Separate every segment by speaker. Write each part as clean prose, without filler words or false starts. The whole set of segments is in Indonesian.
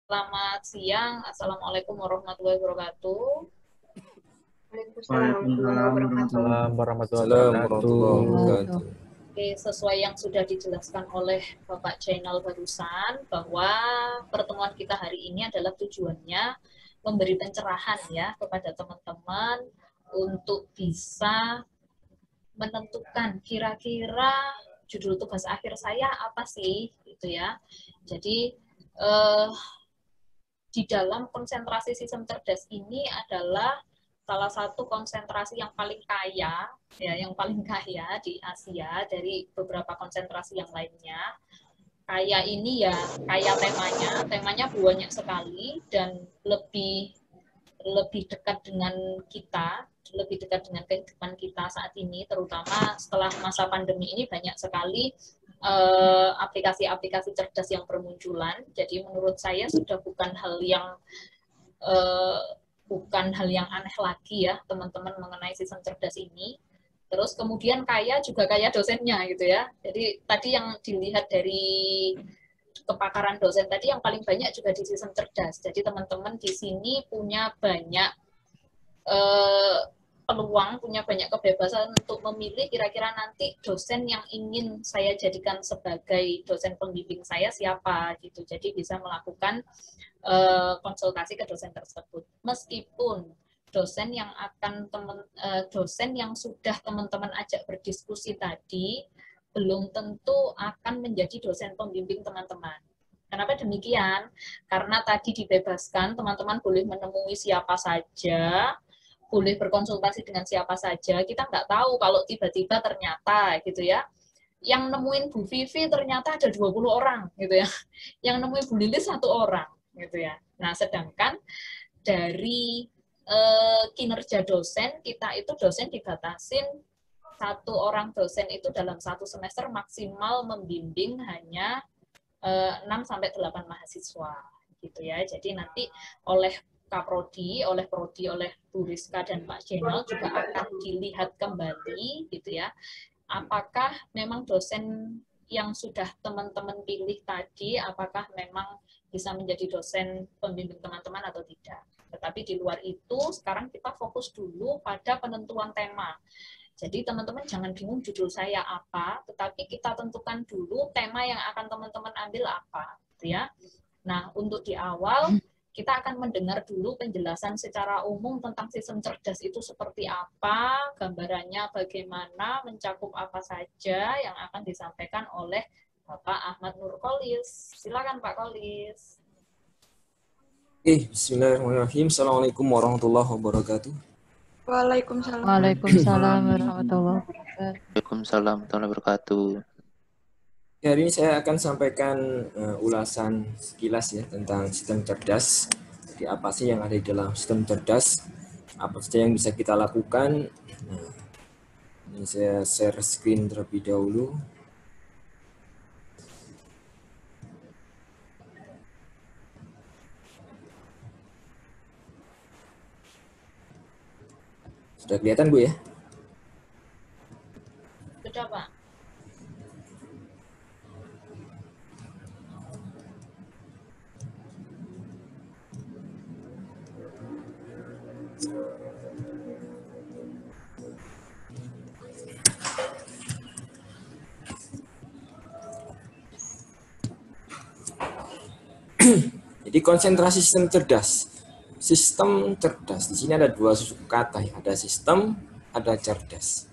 Speaker 1: Selamat siang. Assalamualaikum warahmatullahi wabarakatuh.
Speaker 2: Waalaikumsalam warahmatullahi
Speaker 3: Assalamualaikum warahmatullahi
Speaker 2: wabarakatuh.
Speaker 3: wabarakatuh.
Speaker 1: Oke, sesuai yang sudah dijelaskan oleh Bapak Jainal barusan, bahwa pertemuan kita hari ini adalah tujuannya memberi pencerahan ya kepada teman-teman untuk bisa menentukan kira-kira judul tugas akhir saya apa sih, gitu ya. Jadi di dalam konsentrasi sistem cerdas ini adalah salah satu konsentrasi yang paling kaya, ya, yang paling kaya di Asia dari beberapa konsentrasi yang lainnya. Kaya ini ya, kaya temanya banyak sekali dan lebih dekat dengan kita, lebih dekat dengan kehidupan kita saat ini, terutama setelah masa pandemi ini banyak sekali aplikasi-aplikasi cerdas yang bermunculan. Jadi menurut saya sudah bukan hal yang aneh lagi ya teman-teman mengenai sistem cerdas ini. Terus kemudian kaya juga kaya dosennya gitu ya. Jadi tadi yang dilihat dari kepakaran dosen tadi yang paling banyak juga di sistem cerdas. Jadi teman-teman di sini punya banyak peluang, punya banyak kebebasan untuk memilih kira-kira nanti dosen yang ingin saya jadikan sebagai dosen pembimbing saya siapa gitu. Jadi bisa melakukan konsultasi ke dosen tersebut. Meskipun dosen yang sudah teman-teman ajak berdiskusi tadi belum tentu akan menjadi dosen pembimbing teman-teman. Kenapa demikian? Karena tadi dibebaskan, teman-teman boleh menemui siapa saja, boleh berkonsultasi dengan siapa saja. Kita nggak tahu kalau tiba-tiba ternyata gitu ya, yang nemuin Bu Vivi ternyata ada 20 orang gitu ya. Yang nemuin Bu Lilis 1 orang gitu ya. Nah, sedangkan dari kinerja dosen, kita itu dosen dibatasin 1 orang dosen itu dalam 1 semester maksimal membimbing hanya 6-8 mahasiswa gitu ya. Jadi nanti oleh Kaprodi, oleh Prodi, oleh Bu Rizka dan Pak Jenal juga akan dilihat kembali gitu ya. Apakah memang dosen yang sudah teman-teman pilih tadi, apakah memang bisa menjadi dosen pembimbing teman-teman atau tidak. Tetapi di luar itu, sekarang kita fokus dulu pada penentuan tema. Jadi teman-teman jangan bingung judul saya apa, tetapi kita tentukan dulu tema yang akan teman-teman ambil apa, gitu ya. Nah, untuk di awal, kita akan mendengar dulu penjelasan secara umum tentang sistem cerdas itu seperti apa, gambarannya bagaimana, mencakup apa saja yang akan disampaikan oleh Bapak Ahmad Nur Qolis. Silakan Pak Qolis.
Speaker 3: Bismillahirrahmanirrahim. Assalamualaikum warahmatullahi wabarakatuh.
Speaker 2: Waalaikumsalam.
Speaker 4: Waalaikumsalam warahmatullahi wabarakatuh.
Speaker 5: Waalaikumsalam warahmatullahi wabarakatuh.
Speaker 3: Hari ini saya akan sampaikan ulasan sekilas ya tentang sistem cerdas. Jadi apa sih yang ada di dalam sistem cerdas? Apa saja yang bisa kita lakukan? Nah, ini saya share screen terlebih dahulu. Sudah kelihatan Bu ya?
Speaker 1: Sudah Pak.
Speaker 3: Jadi konsentrasi sistem cerdas. Sistem cerdas. Di sini ada 2 kata ya. Ada sistem, ada cerdas.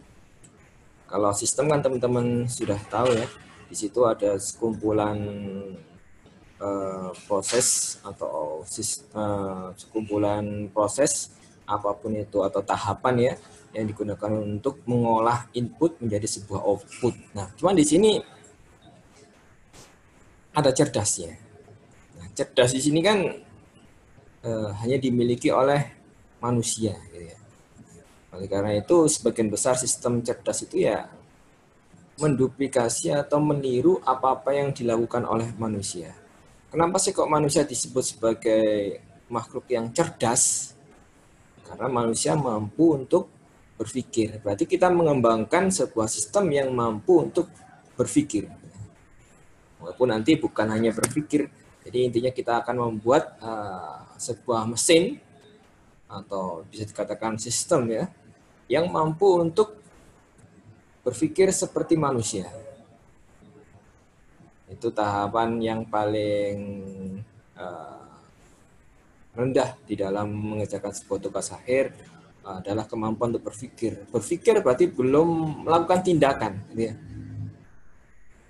Speaker 3: Kalau sistem kan teman-teman sudah tahu ya. Di situ ada sekumpulan proses atau sekumpulan proses apapun itu atau tahapan ya yang digunakan untuk mengolah input menjadi sebuah output. Nah, cuman di sini ada cerdasnya. Nah, cerdas di sini kan hanya dimiliki oleh manusia gitu ya. Oleh karena itu sebagian besar sistem cerdas itu ya menduplikasi atau meniru apa-apa yang dilakukan oleh manusia. Kenapa sih kok manusia disebut sebagai makhluk yang cerdas? Karena manusia mampu untuk berpikir. Berarti kita mengembangkan sebuah sistem yang mampu untuk berpikir. Walaupun nanti bukan hanya berpikir, Jadi intinya kita akan membuat sebuah mesin atau bisa dikatakan sistem ya, yang mampu untuk berpikir seperti manusia. Itu tahapan yang paling rendah di dalam mengerjakan sebuah tugas akhir adalah kemampuan untuk berpikir. Berpikir berarti belum melakukan tindakan. Gitu ya.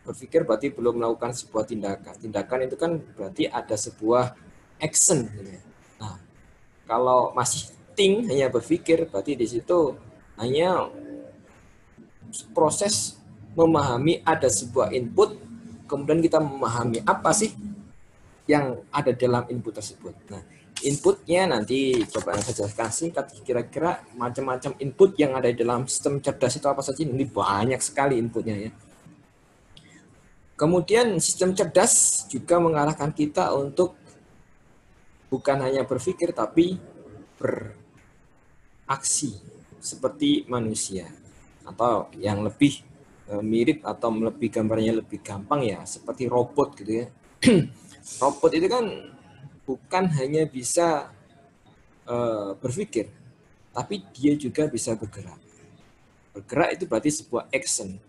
Speaker 3: Berpikir berarti belum melakukan sebuah tindakan. Tindakan itu kan berarti ada sebuah action. Gitu ya. Nah, kalau masih think, hanya berpikir, berarti di situ hanya proses memahami ada sebuah input, kemudian kita memahami apa sih yang ada dalam input tersebut. Nah, inputnya nanti coba saya singkat, kira-kira macam-macam input yang ada di dalam sistem cerdas itu apa saja. Ini banyak sekali inputnya ya. Kemudian sistem cerdas juga mengarahkan kita untuk bukan hanya berpikir tapi beraksi seperti manusia, atau yang lebih mirip atau lebih gambarnya lebih gampang ya seperti robot gitu ya. Robot itu kan bukan hanya bisa berpikir, tapi dia juga bisa bergerak. Bergerak itu berarti sebuah action.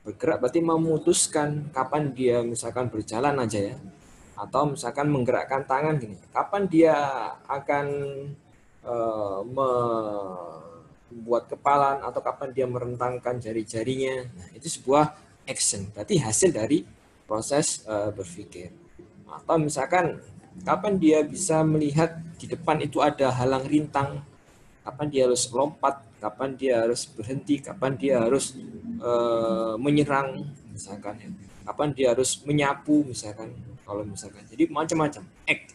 Speaker 3: Bergerak berarti memutuskan kapan dia misalkan berjalan aja ya, atau misalkan menggerakkan tangan gini. Kapan dia akan membuat kepalan atau kapan dia merentangkan jari-jarinya. Nah, itu sebuah action. Berarti hasil dari proses berpikir. Atau misalkan kapan dia bisa melihat di depan itu ada halang rintang, kapan dia harus lompat, kapan dia harus berhenti, kapan dia harus menyerang misalkan ya. Kapan dia harus menyapu misalkan, kalau misalkan. Jadi macam-macam.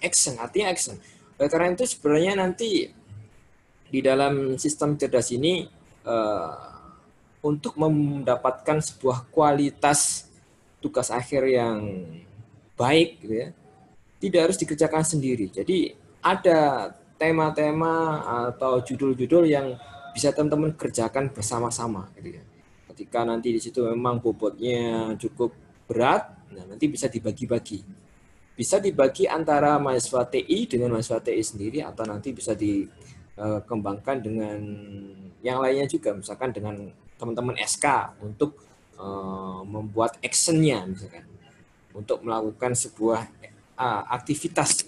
Speaker 3: Action, artinya action. Oleh karena itu sebenarnya nanti di dalam sistem cerdas ini untuk mendapatkan sebuah kualitas tugas akhir yang baik gitu ya, tidak harus dikerjakan sendiri. Jadi ada tema-tema atau judul-judul yang bisa teman-teman kerjakan bersama-sama gitu ya. Ketika nanti di situ memang bobotnya cukup berat, nah nanti bisa dibagi-bagi. Bisa dibagi antara mahasiswa TI dengan mahasiswa TI sendiri, atau nanti bisa dikembangkan dengan yang lainnya juga, misalkan dengan teman-teman SK untuk membuat actionnya misalkan, untuk melakukan sebuah aktivitas,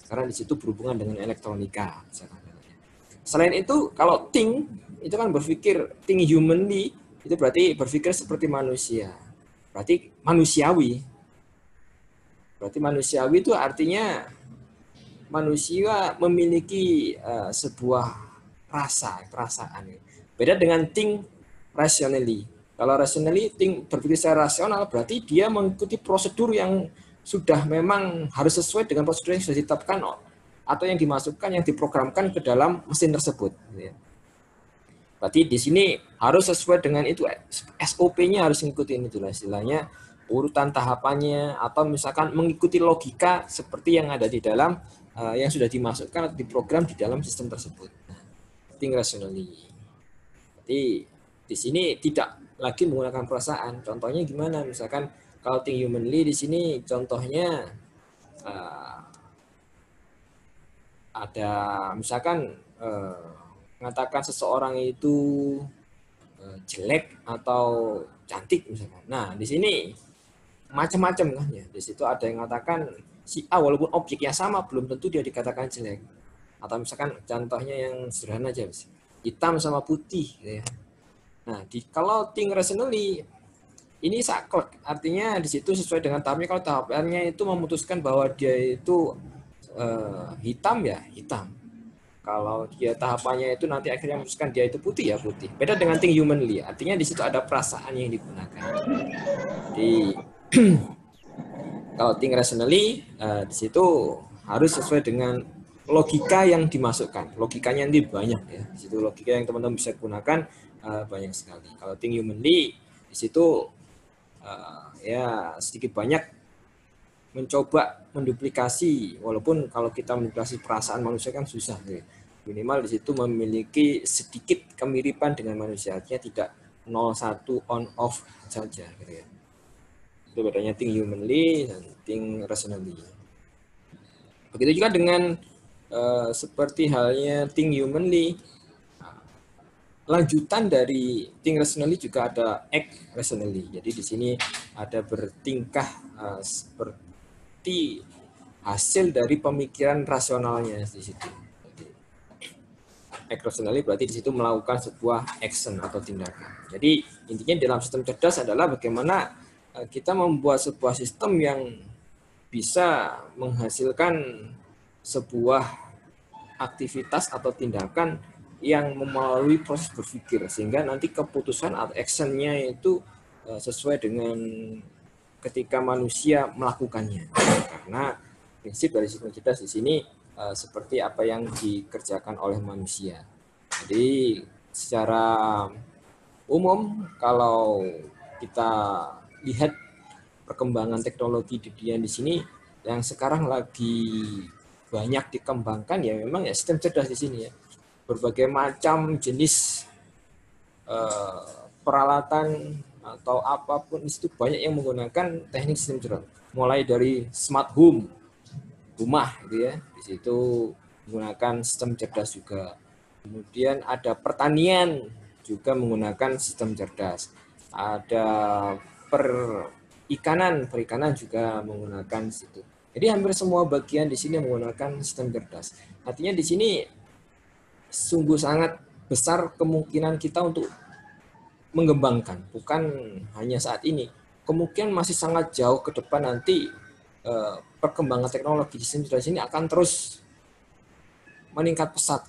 Speaker 3: karena di situ berhubungan dengan elektronika. Selain itu, kalau think itu kan berpikir, think humanly itu berarti berpikir seperti manusia, berarti manusiawi. Berarti manusiawi itu artinya manusia memiliki sebuah perasaan. Beda dengan think rationally. Kalau rationally, think berpikir secara rasional, berarti dia mengikuti prosedur yang sudah memang harus sesuai dengan prosedur yang sudah ditetapkan atau yang dimasukkan, yang diprogramkan ke dalam mesin tersebut. Berarti di sini harus sesuai dengan itu, SOP-nya harus ngikutin itulah istilahnya, urutan tahapannya, atau misalkan mengikuti logika seperti yang ada di dalam yang sudah dimasukkan atau diprogram di dalam sistem tersebut. Think rationally. Jadi di sini tidak lagi menggunakan perasaan. Contohnya gimana? Misalkan kalau think humanly di sini contohnya ada misalkan mengatakan seseorang itu jelek atau cantik misalkan. Nah, di sini macam-macam kan ya. Di situ ada yang mengatakan si A walaupun objeknya sama belum tentu dia dikatakan jelek. Atau misalkan contohnya yang sederhana aja, hitam sama putih gitu ya. Nah, kalau think rationally ini saklek, artinya di situ sesuai dengan tahapnya. Kalau tahapannya itu memutuskan bahwa dia itu hitam ya hitam. Kalau dia tahapannya itu nanti akhirnya memutuskan dia itu putih ya putih. Beda dengan think humanly, artinya di situ ada perasaan yang digunakan. Jadi kalau think rationally di situ harus sesuai dengan logika yang dimasukkan. Logikanya nanti banyak ya. Di situ logika yang teman-teman bisa gunakan banyak sekali. Kalau think humanly di situ ya sedikit banyak mencoba menduplikasi, walaupun kalau kita menduplikasi perasaan manusia kan susah ya. Minimal di situ memiliki sedikit kemiripan dengan manusia, artinya tidak 0-1 on off saja gitu ya. Itu bedanya think humanly dan think rationally. Begitu juga dengan seperti halnya think humanly. Lanjutan dari think rationally juga ada act rationally. Jadi di sini ada bertingkah seperti hasil dari pemikiran rasionalnya di situ. Act rationally berarti di situ melakukan sebuah action atau tindakan. Jadi intinya dalam sistem cerdas adalah bagaimana kita membuat sebuah sistem yang bisa menghasilkan sebuah aktivitas atau tindakan yang melalui proses berpikir, sehingga nanti keputusan atau actionnya itu sesuai dengan ketika manusia melakukannya. Karena prinsip dari sistem cerdas di sini seperti apa yang dikerjakan oleh manusia. Jadi secara umum kalau kita lihat perkembangan teknologi di dunia di sini yang sekarang lagi banyak dikembangkan ya memang ya sistem cerdas di sini ya. Berbagai macam jenis peralatan atau apapun itu banyak yang menggunakan teknik sistem cerdas. Mulai dari smart home, rumah gitu ya. Di situ menggunakan sistem cerdas juga. Kemudian ada pertanian juga menggunakan sistem cerdas. Ada perikanan juga menggunakan situ. Jadi hampir semua bagian di sini menggunakan sistem cerdas. Artinya di sini sungguh sangat besar kemungkinan kita untuk mengembangkan, bukan hanya saat ini. Kemungkinan masih sangat jauh ke depan nanti perkembangan teknologi di sini akan terus meningkat pesat.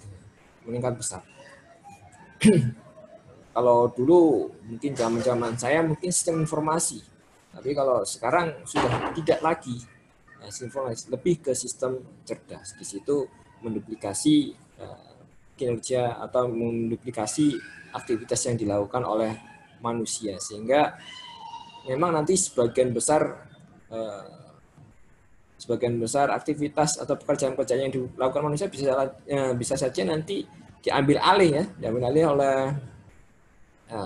Speaker 3: Kalau dulu mungkin zaman saya mungkin sistem informasi, tapi kalau sekarang sudah tidak lagi lebih ke sistem cerdas. Di situ menduplikasi kinerja atau menduplikasi aktivitas yang dilakukan oleh manusia, sehingga memang nanti sebagian besar aktivitas atau pekerjaan-pekerjaan yang dilakukan manusia bisa saja nanti diambil alih oleh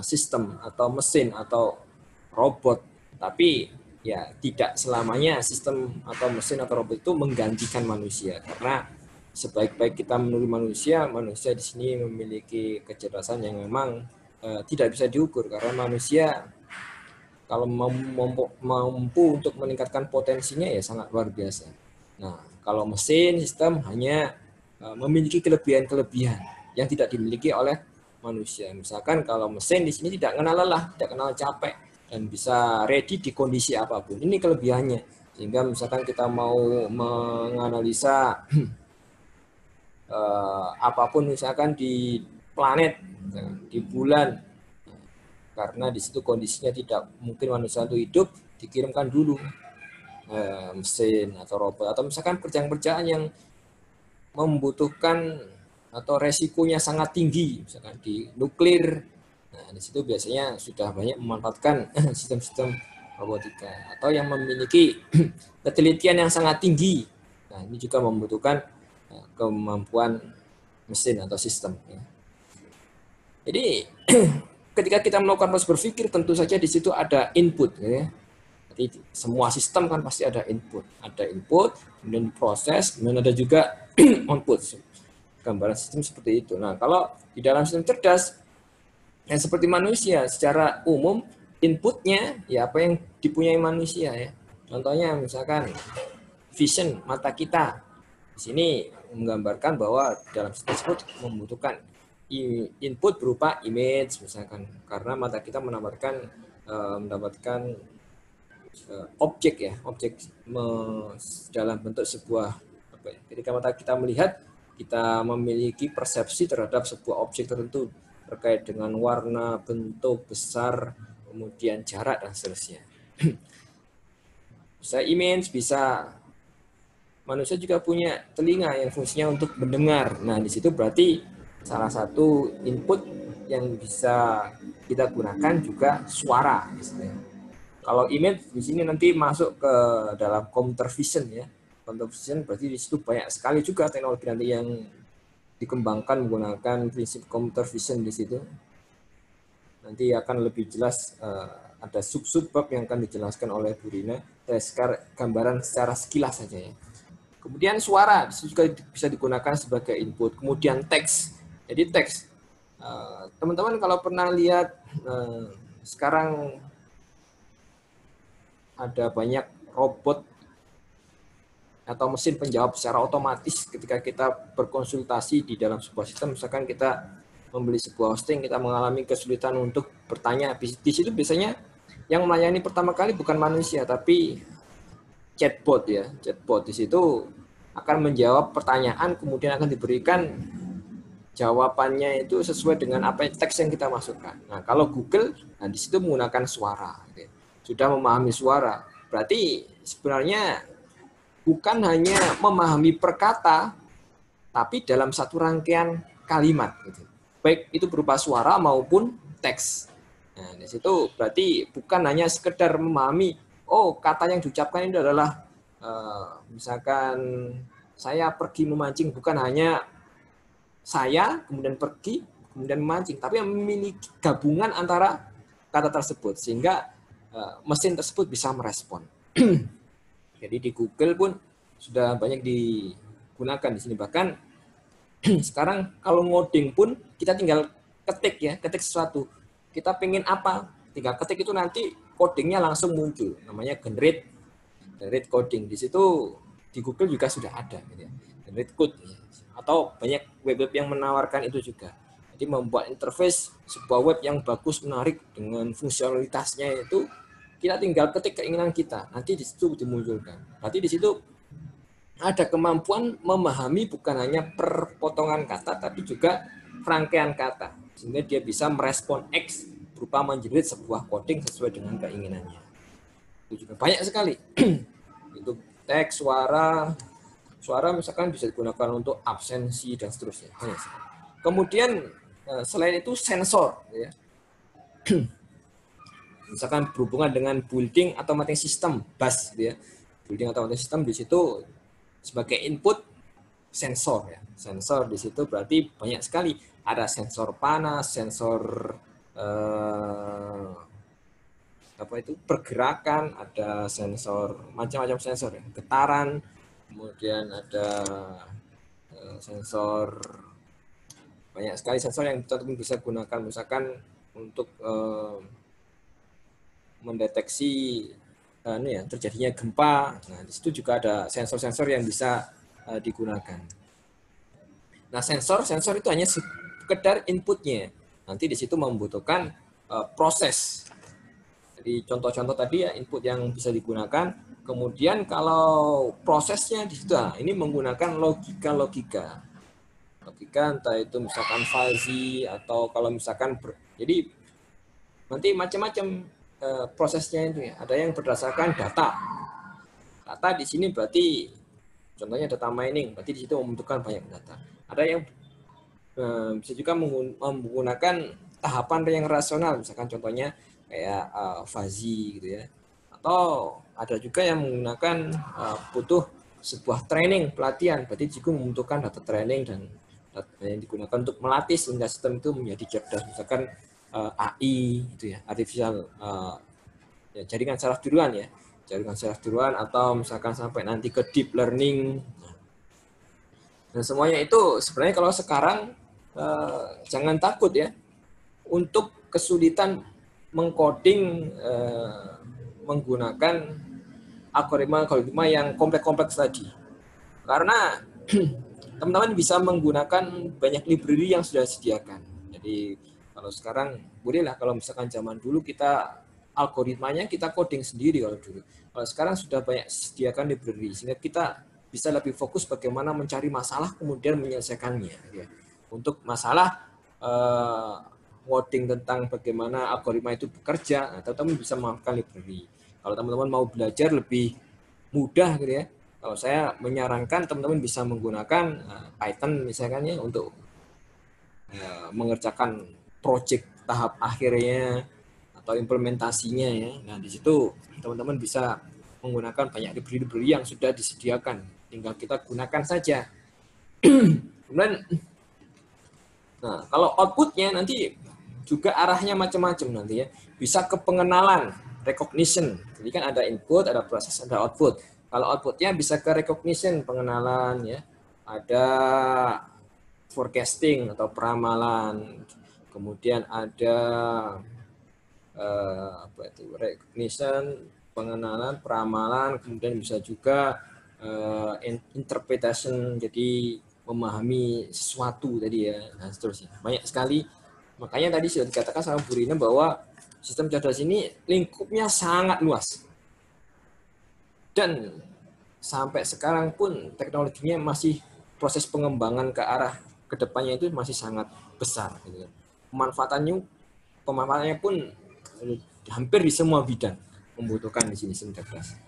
Speaker 3: sistem atau mesin atau robot. Tapi ya tidak selamanya sistem atau mesin atau robot itu menggantikan manusia, karena sebaik-baik kita menurut manusia di sini memiliki kecerdasan yang memang tidak bisa diukur, karena manusia kalau mampu untuk meningkatkan potensinya ya sangat luar biasa. Nah, kalau mesin sistem hanya memiliki kelebihan-kelebihan yang tidak dimiliki oleh manusia. Misalkan kalau mesin di sini tidak kenal lelah, tidak kenal capek, dan bisa ready di kondisi apapun. Ini kelebihannya. Sehingga misalkan kita mau menganalisa apapun misalkan di planet, di bulan, karena di situ kondisinya tidak mungkin manusia itu hidup, dikirimkan dulu mesin atau robot, atau misalkan kerjaan-kerjaan yang membutuhkan atau resikonya sangat tinggi, misalkan di nuklir. Nah, di situ biasanya sudah banyak memanfaatkan sistem-sistem robotika, atau yang memiliki ketelitian yang sangat tinggi. Nah, ini juga membutuhkan kemampuan mesin atau sistem. Jadi ketika kita melakukan proses berpikir, tentu saja di situ ada input. Jadi semua sistem kan pasti ada input, kemudian proses, kemudian ada juga output. Gambaran sistem seperti itu. Nah, kalau di dalam sistem cerdas, yang seperti manusia, secara umum inputnya ya apa yang dipunyai manusia ya. Contohnya misalkan vision mata kita. Di sini menggambarkan bahwa dalam sistem tersebut membutuhkan input berupa image misalkan, karena mata kita mendapatkan objek dalam bentuk sebuah ketika mata kita melihat, kita memiliki persepsi terhadap sebuah objek tertentu terkait dengan warna, bentuk, besar, kemudian jarak dan seterusnya. Bisa image, bisa manusia juga punya telinga yang fungsinya untuk mendengar. Nah, di situ berarti salah satu input yang bisa kita gunakan juga suara. Misalnya. Kalau image di sini nanti masuk ke dalam computer vision ya. Computer vision berarti di situ banyak sekali juga teknologi nanti yang dikembangkan menggunakan prinsip computer vision di situ. Nanti akan lebih jelas ada sub-sub bab yang akan dijelaskan oleh Bu Rina. Saya sekarang gambaran secara sekilas saja ya. Kemudian suara juga bisa digunakan sebagai input. Kemudian teks. Jadi teks. Teman-teman kalau pernah lihat sekarang ada banyak robot atau mesin penjawab secara otomatis ketika kita berkonsultasi di dalam sebuah sistem, misalkan kita membeli sebuah hosting, kita mengalami kesulitan untuk bertanya. Di situ biasanya yang melayani pertama kali bukan manusia, tapi chatbot ya. Chatbot di situ akan menjawab pertanyaan, kemudian akan diberikan jawabannya itu sesuai dengan apa teks yang kita masukkan. Nah, kalau Google, nah di situ menggunakan suara. Sudah memahami suara. Berarti sebenarnya bukan hanya memahami per kata, tapi dalam satu rangkaian kalimat. Gitu. Baik itu berupa suara maupun teks. Nah, di situ berarti bukan hanya sekedar memahami, oh kata yang diucapkan ini adalah misalkan saya pergi memancing, bukan hanya saya kemudian pergi kemudian memancing, tapi yang memiliki gabungan antara kata tersebut sehingga mesin tersebut bisa merespon. Jadi di Google pun sudah banyak digunakan di sini. Bahkan sekarang kalau ngoding pun kita tinggal ketik sesuatu. Kita pengen apa, tinggal ketik itu nanti codingnya langsung muncul. Namanya generate coding. Di situ di Google juga sudah ada. Gitu ya. Generate code. Atau banyak web-web yang menawarkan itu juga. Jadi membuat interface sebuah web yang bagus, menarik dengan fungsionalitasnya itu, kita tinggal ketik keinginan kita, nanti di situ dimunculkan. Berarti di situ ada kemampuan memahami bukan hanya per potongan kata, tapi juga rangkaian kata, sehingga dia bisa merespon X berupa menjerit sebuah coding sesuai dengan keinginannya. Itu juga banyak sekali. Itu teks, suara misalkan bisa digunakan untuk absensi dan seterusnya. Kemudian selain itu sensor, ya. Misalkan berhubungan dengan building automatic system, BAS, ya. Building automatic system di situ sebagai input sensor, ya. Sensor di situ berarti banyak sekali. Ada sensor panas, sensor pergerakan, ada sensor macam-macam sensor, ya. Getaran, kemudian ada sensor, banyak sekali sensor yang teman-teman bisa gunakan, misalkan untuk mendeteksi terjadinya gempa. Nah, di situ juga ada sensor-sensor yang bisa digunakan. Nah, sensor itu hanya sekedar inputnya. Nanti di situ membutuhkan proses. Jadi contoh-contoh tadi ya, input yang bisa digunakan. Kemudian kalau prosesnya di situ, ini menggunakan logika entah itu misalkan fuzzy atau kalau misalkan jadi nanti macam-macam prosesnya itu ya. Ada yang berdasarkan data di sini berarti contohnya data mining, berarti di situ membutuhkan banyak data. Ada yang bisa juga menggunakan tahapan yang rasional, misalkan contohnya kayak fuzzy gitu ya. Atau ada juga yang menggunakan butuh sebuah training, pelatihan, berarti juga membutuhkan data training dan data yang digunakan untuk melatih sehingga sistem itu menjadi cerdas, misalkan AI itu ya, artificial jaringan saraf tiruan ya, jaringan saraf tiruan, atau misalkan sampai nanti ke deep learning. Dan semuanya itu sebenarnya kalau sekarang jangan takut ya untuk kesulitan mengcoding menggunakan algoritma yang kompleks tadi. Karena teman-teman bisa menggunakan banyak library yang sudah disediakan. Jadi kalau sekarang bolehlah, kalau misalkan zaman dulu kita algoritmanya kita coding sendiri kalau dulu. Kalau sekarang sudah banyak disediakan library sehingga kita bisa lebih fokus bagaimana mencari masalah kemudian menyelesaikannya. Ya. Untuk masalah coding tentang bagaimana algoritma itu bekerja, teman-teman bisa menggunakan library. Kalau teman-teman mau belajar lebih mudah gitu ya, kalau saya menyarankan teman-teman bisa menggunakan Python misalkan ya untuk mengerjakan project tahap akhirnya atau implementasinya ya. Nah, di situ teman-teman bisa menggunakan banyak library yang sudah disediakan, tinggal kita gunakan saja. Kemudian nah, kalau outputnya nanti juga arahnya macam-macam nanti ya. Bisa ke pengenalan, recognition. Jadi kan ada input, ada proses, ada output. Kalau outputnya bisa ke recognition, pengenalan ya. Ada forecasting atau peramalan. Kemudian ada apa itu? Recognition, pengenalan, peramalan, kemudian bisa juga interpretation, jadi memahami sesuatu tadi ya, dan seterusnya. Banyak sekali. Makanya tadi sudah dikatakan sama Bu Rina bahwa sistem cerdas ini lingkupnya sangat luas. Dan sampai sekarang pun teknologinya masih proses pengembangan ke arah kedepannya itu masih sangat besar. Gitu. Pemanfaatannya pun hampir di semua bidang membutuhkan di sini sistem cerdas.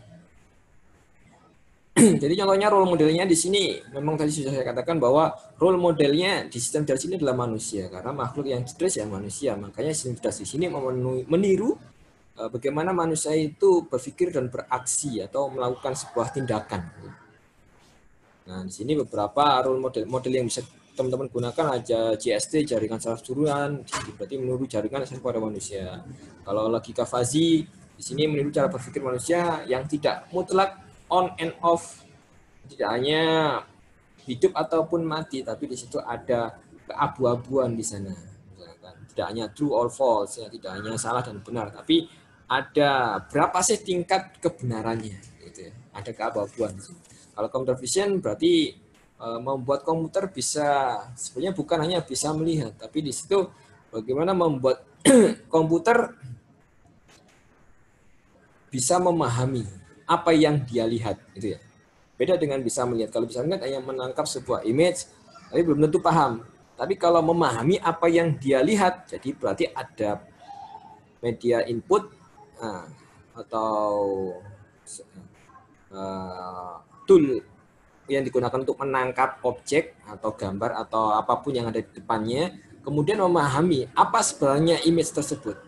Speaker 3: Jadi contohnya role modelnya di sini memang tadi sudah saya katakan bahwa role modelnya di sistem cerdas ini adalah manusia, karena makhluk yang cerdas ya manusia. Makanya sistem cerdas di sini meniru bagaimana manusia itu berpikir dan beraksi atau melakukan sebuah tindakan. Nah, di sini beberapa role model yang bisa teman-teman gunakan aja JST, jaringan saraf turunan, berarti meniru jaringan saraf pada manusia. Kalau logika Fuzzy, di sini meniru cara berpikir manusia yang tidak mutlak on and off, tidak hanya hidup ataupun mati, tapi di situ ada keabu-abuan di sana. Tidak hanya true or false, ya, tidak hanya salah dan benar, tapi ada berapa sih tingkat kebenarannya, gitu ya. Ada keabu-abuan di sini. Kalau computer vision berarti membuat komputer bisa, sebenarnya bukan hanya bisa melihat, tapi di situ bagaimana membuat komputer bisa memahami apa yang dia lihat, gitu ya. Beda dengan bisa melihat. Kalau bisa melihat hanya menangkap sebuah image, tapi belum tentu paham. Tapi kalau memahami apa yang dia lihat, jadi berarti ada media input atau tool yang digunakan untuk menangkap objek atau gambar atau apapun yang ada di depannya, kemudian memahami apa sebenarnya image tersebut.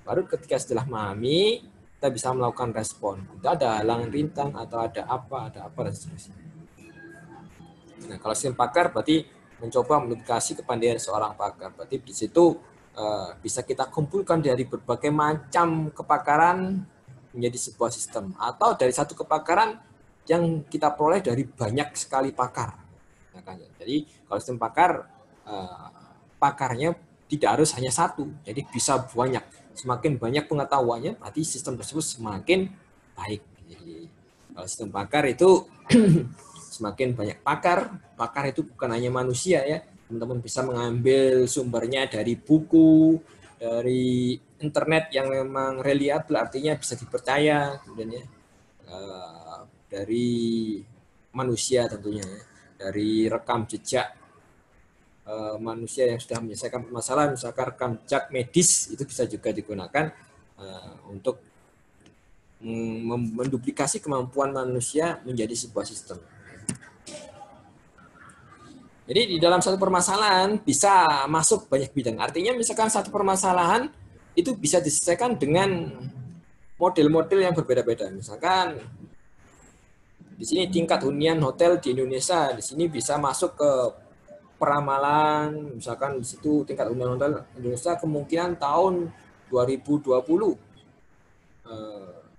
Speaker 3: Baru ketika setelah memahami, kita bisa melakukan respon. Tidak ada halangan rintang atau ada apa dan seterusnya. Nah, kalau sistem pakar berarti mencoba menduplikasi kepandaian seorang pakar. Berarti di situ bisa kita kumpulkan dari berbagai macam kepakaran menjadi sebuah sistem, atau dari satu kepakaran yang kita peroleh dari banyak sekali pakar. Jadi kalau sistem pakar, pakarnya tidak harus hanya satu, jadi bisa banyak. Semakin banyak pengetahuannya, berarti sistem tersebut semakin baik. Jadi, kalau sistem pakar itu semakin banyak pakar itu bukan hanya manusia ya. Teman-teman bisa mengambil sumbernya dari buku, dari internet yang memang reliable, artinya bisa dipercaya, kemudian ya, dari manusia tentunya, ya. Dari rekam jejak manusia yang sudah menyelesaikan permasalahan, misalkan rekam jejak medis, itu bisa juga digunakan untuk menduplikasi kemampuan manusia menjadi sebuah sistem. Jadi di dalam satu permasalahan bisa masuk banyak bidang. Artinya misalkan satu permasalahan itu bisa diselesaikan dengan model-model yang berbeda-beda. Misalkan di sini tingkat hunian hotel di Indonesia, di sini bisa masuk ke peramalan, misalkan di situ tingkat hunian hotel Indonesia kemungkinan tahun 2020,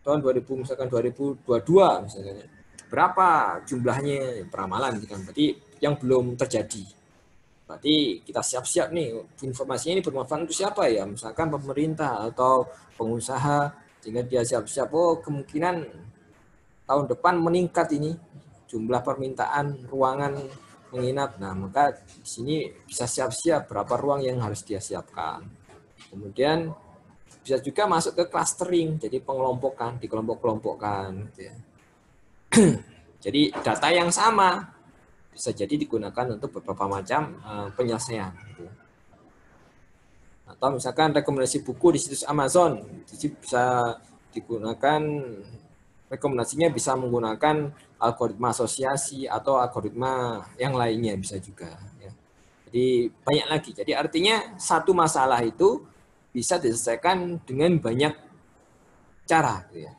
Speaker 3: tahun 2000 misalkan 2022 misalnya, berapa jumlahnya peramalan, kan berarti yang belum terjadi. Berarti kita siap-siap nih, informasinya ini bermanfaat untuk siapa ya, misalkan pemerintah atau pengusaha, sehingga dia siap-siap, oh kemungkinan tahun depan meningkat ini jumlah permintaan ruangan menginap. Nah, maka di sini bisa siap-siap berapa ruang yang harus dia siapkan. Kemudian bisa juga masuk ke clustering, jadi pengelompokan, dikelompok-kelompokkan. Gitu ya. Jadi data yang sama bisa jadi digunakan untuk beberapa macam penyelesaian. Gitu. Atau misalkan rekomendasi buku di situs Amazon, jadi bisa digunakan, rekomendasinya bisa menggunakan algoritma asosiasi atau algoritma yang lainnya bisa juga. Ya. Jadi banyak lagi. Jadi artinya satu masalah itu bisa diselesaikan dengan banyak cara. Gitu ya.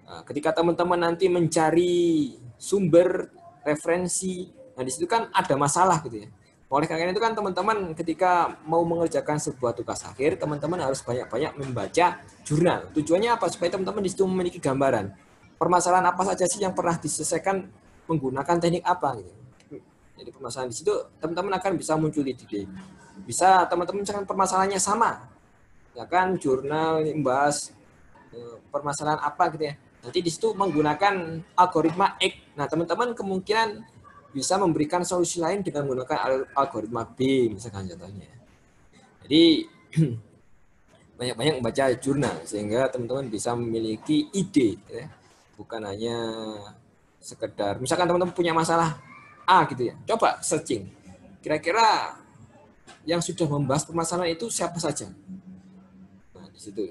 Speaker 3: Nah, ketika teman-teman nanti mencari sumber referensi, nah di situ kan ada masalah gitu ya. Oleh karena itu kan teman-teman ketika mau mengerjakan sebuah tugas akhir, teman-teman harus banyak-banyak membaca jurnal. Tujuannya apa? Supaya teman-teman di situ memiliki gambaran. permasalahan apa saja sih yang pernah diselesaikan menggunakan teknik apa gitu. Jadi permasalahan di situ teman-teman akan bisa muncul ide. Bisa teman-teman misalkan permasalahannya sama, ya kan, jurnal membahas permasalahan apa gitu ya. Nanti di situ menggunakan algoritma X. Nah, teman-teman kemungkinan bisa memberikan solusi lain dengan menggunakan algoritma B, misalkan contohnya. Jadi banyak-banyak membaca jurnal sehingga teman-teman bisa memiliki ide, ya. Bukan hanya sekedar, misalkan teman-teman punya masalah A gitu ya, coba searching. Kira-kira yang sudah membahas permasalahan itu siapa saja? Nah, di situ.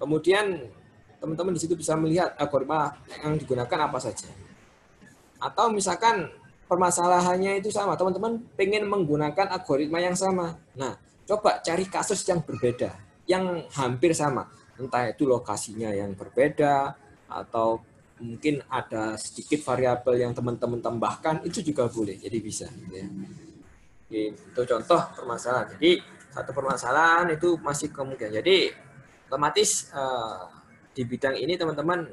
Speaker 3: Kemudian teman-teman di situ bisa melihat algoritma yang digunakan apa saja. Atau misalkan permasalahannya itu sama, teman-teman pengen menggunakan algoritma yang sama. Nah, coba cari kasus yang berbeda, yang hampir sama. Entah itu lokasinya yang berbeda, atau mungkin ada sedikit variabel yang teman-teman tambahkan, itu juga boleh, jadi bisa. Ya. Itu contoh permasalahan. Jadi, satu permasalahan itu masih kemungkinan. Jadi, otomatis di bidang ini teman-teman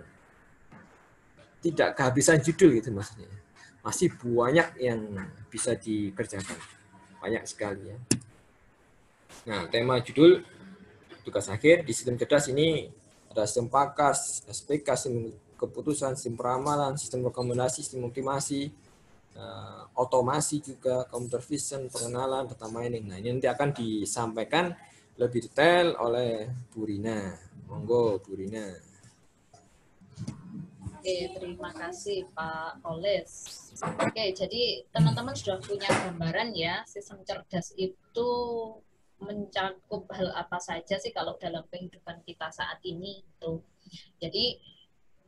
Speaker 3: tidak kehabisan judul gitu maksudnya. Masih banyak yang bisa dikerjakan. Banyak sekali ya. Nah, tema judul tugas akhir di sistem cerdas ini ada sistem PAKAS, SPK, sistem keputusan, sistem peramalan, sistem rekomendasi, sistem optimasi, otomasi juga, computer vision, pengenalan, data mining. Nah, ini nanti akan disampaikan lebih detail oleh Bu Rina. Monggo Bu Rina.
Speaker 1: Oke, terima kasih Pak Oles. Oke, jadi teman-teman sudah punya gambaran ya, sistem cerdas itu mencakup hal apa saja sih kalau dalam kehidupan kita saat ini itu. Jadi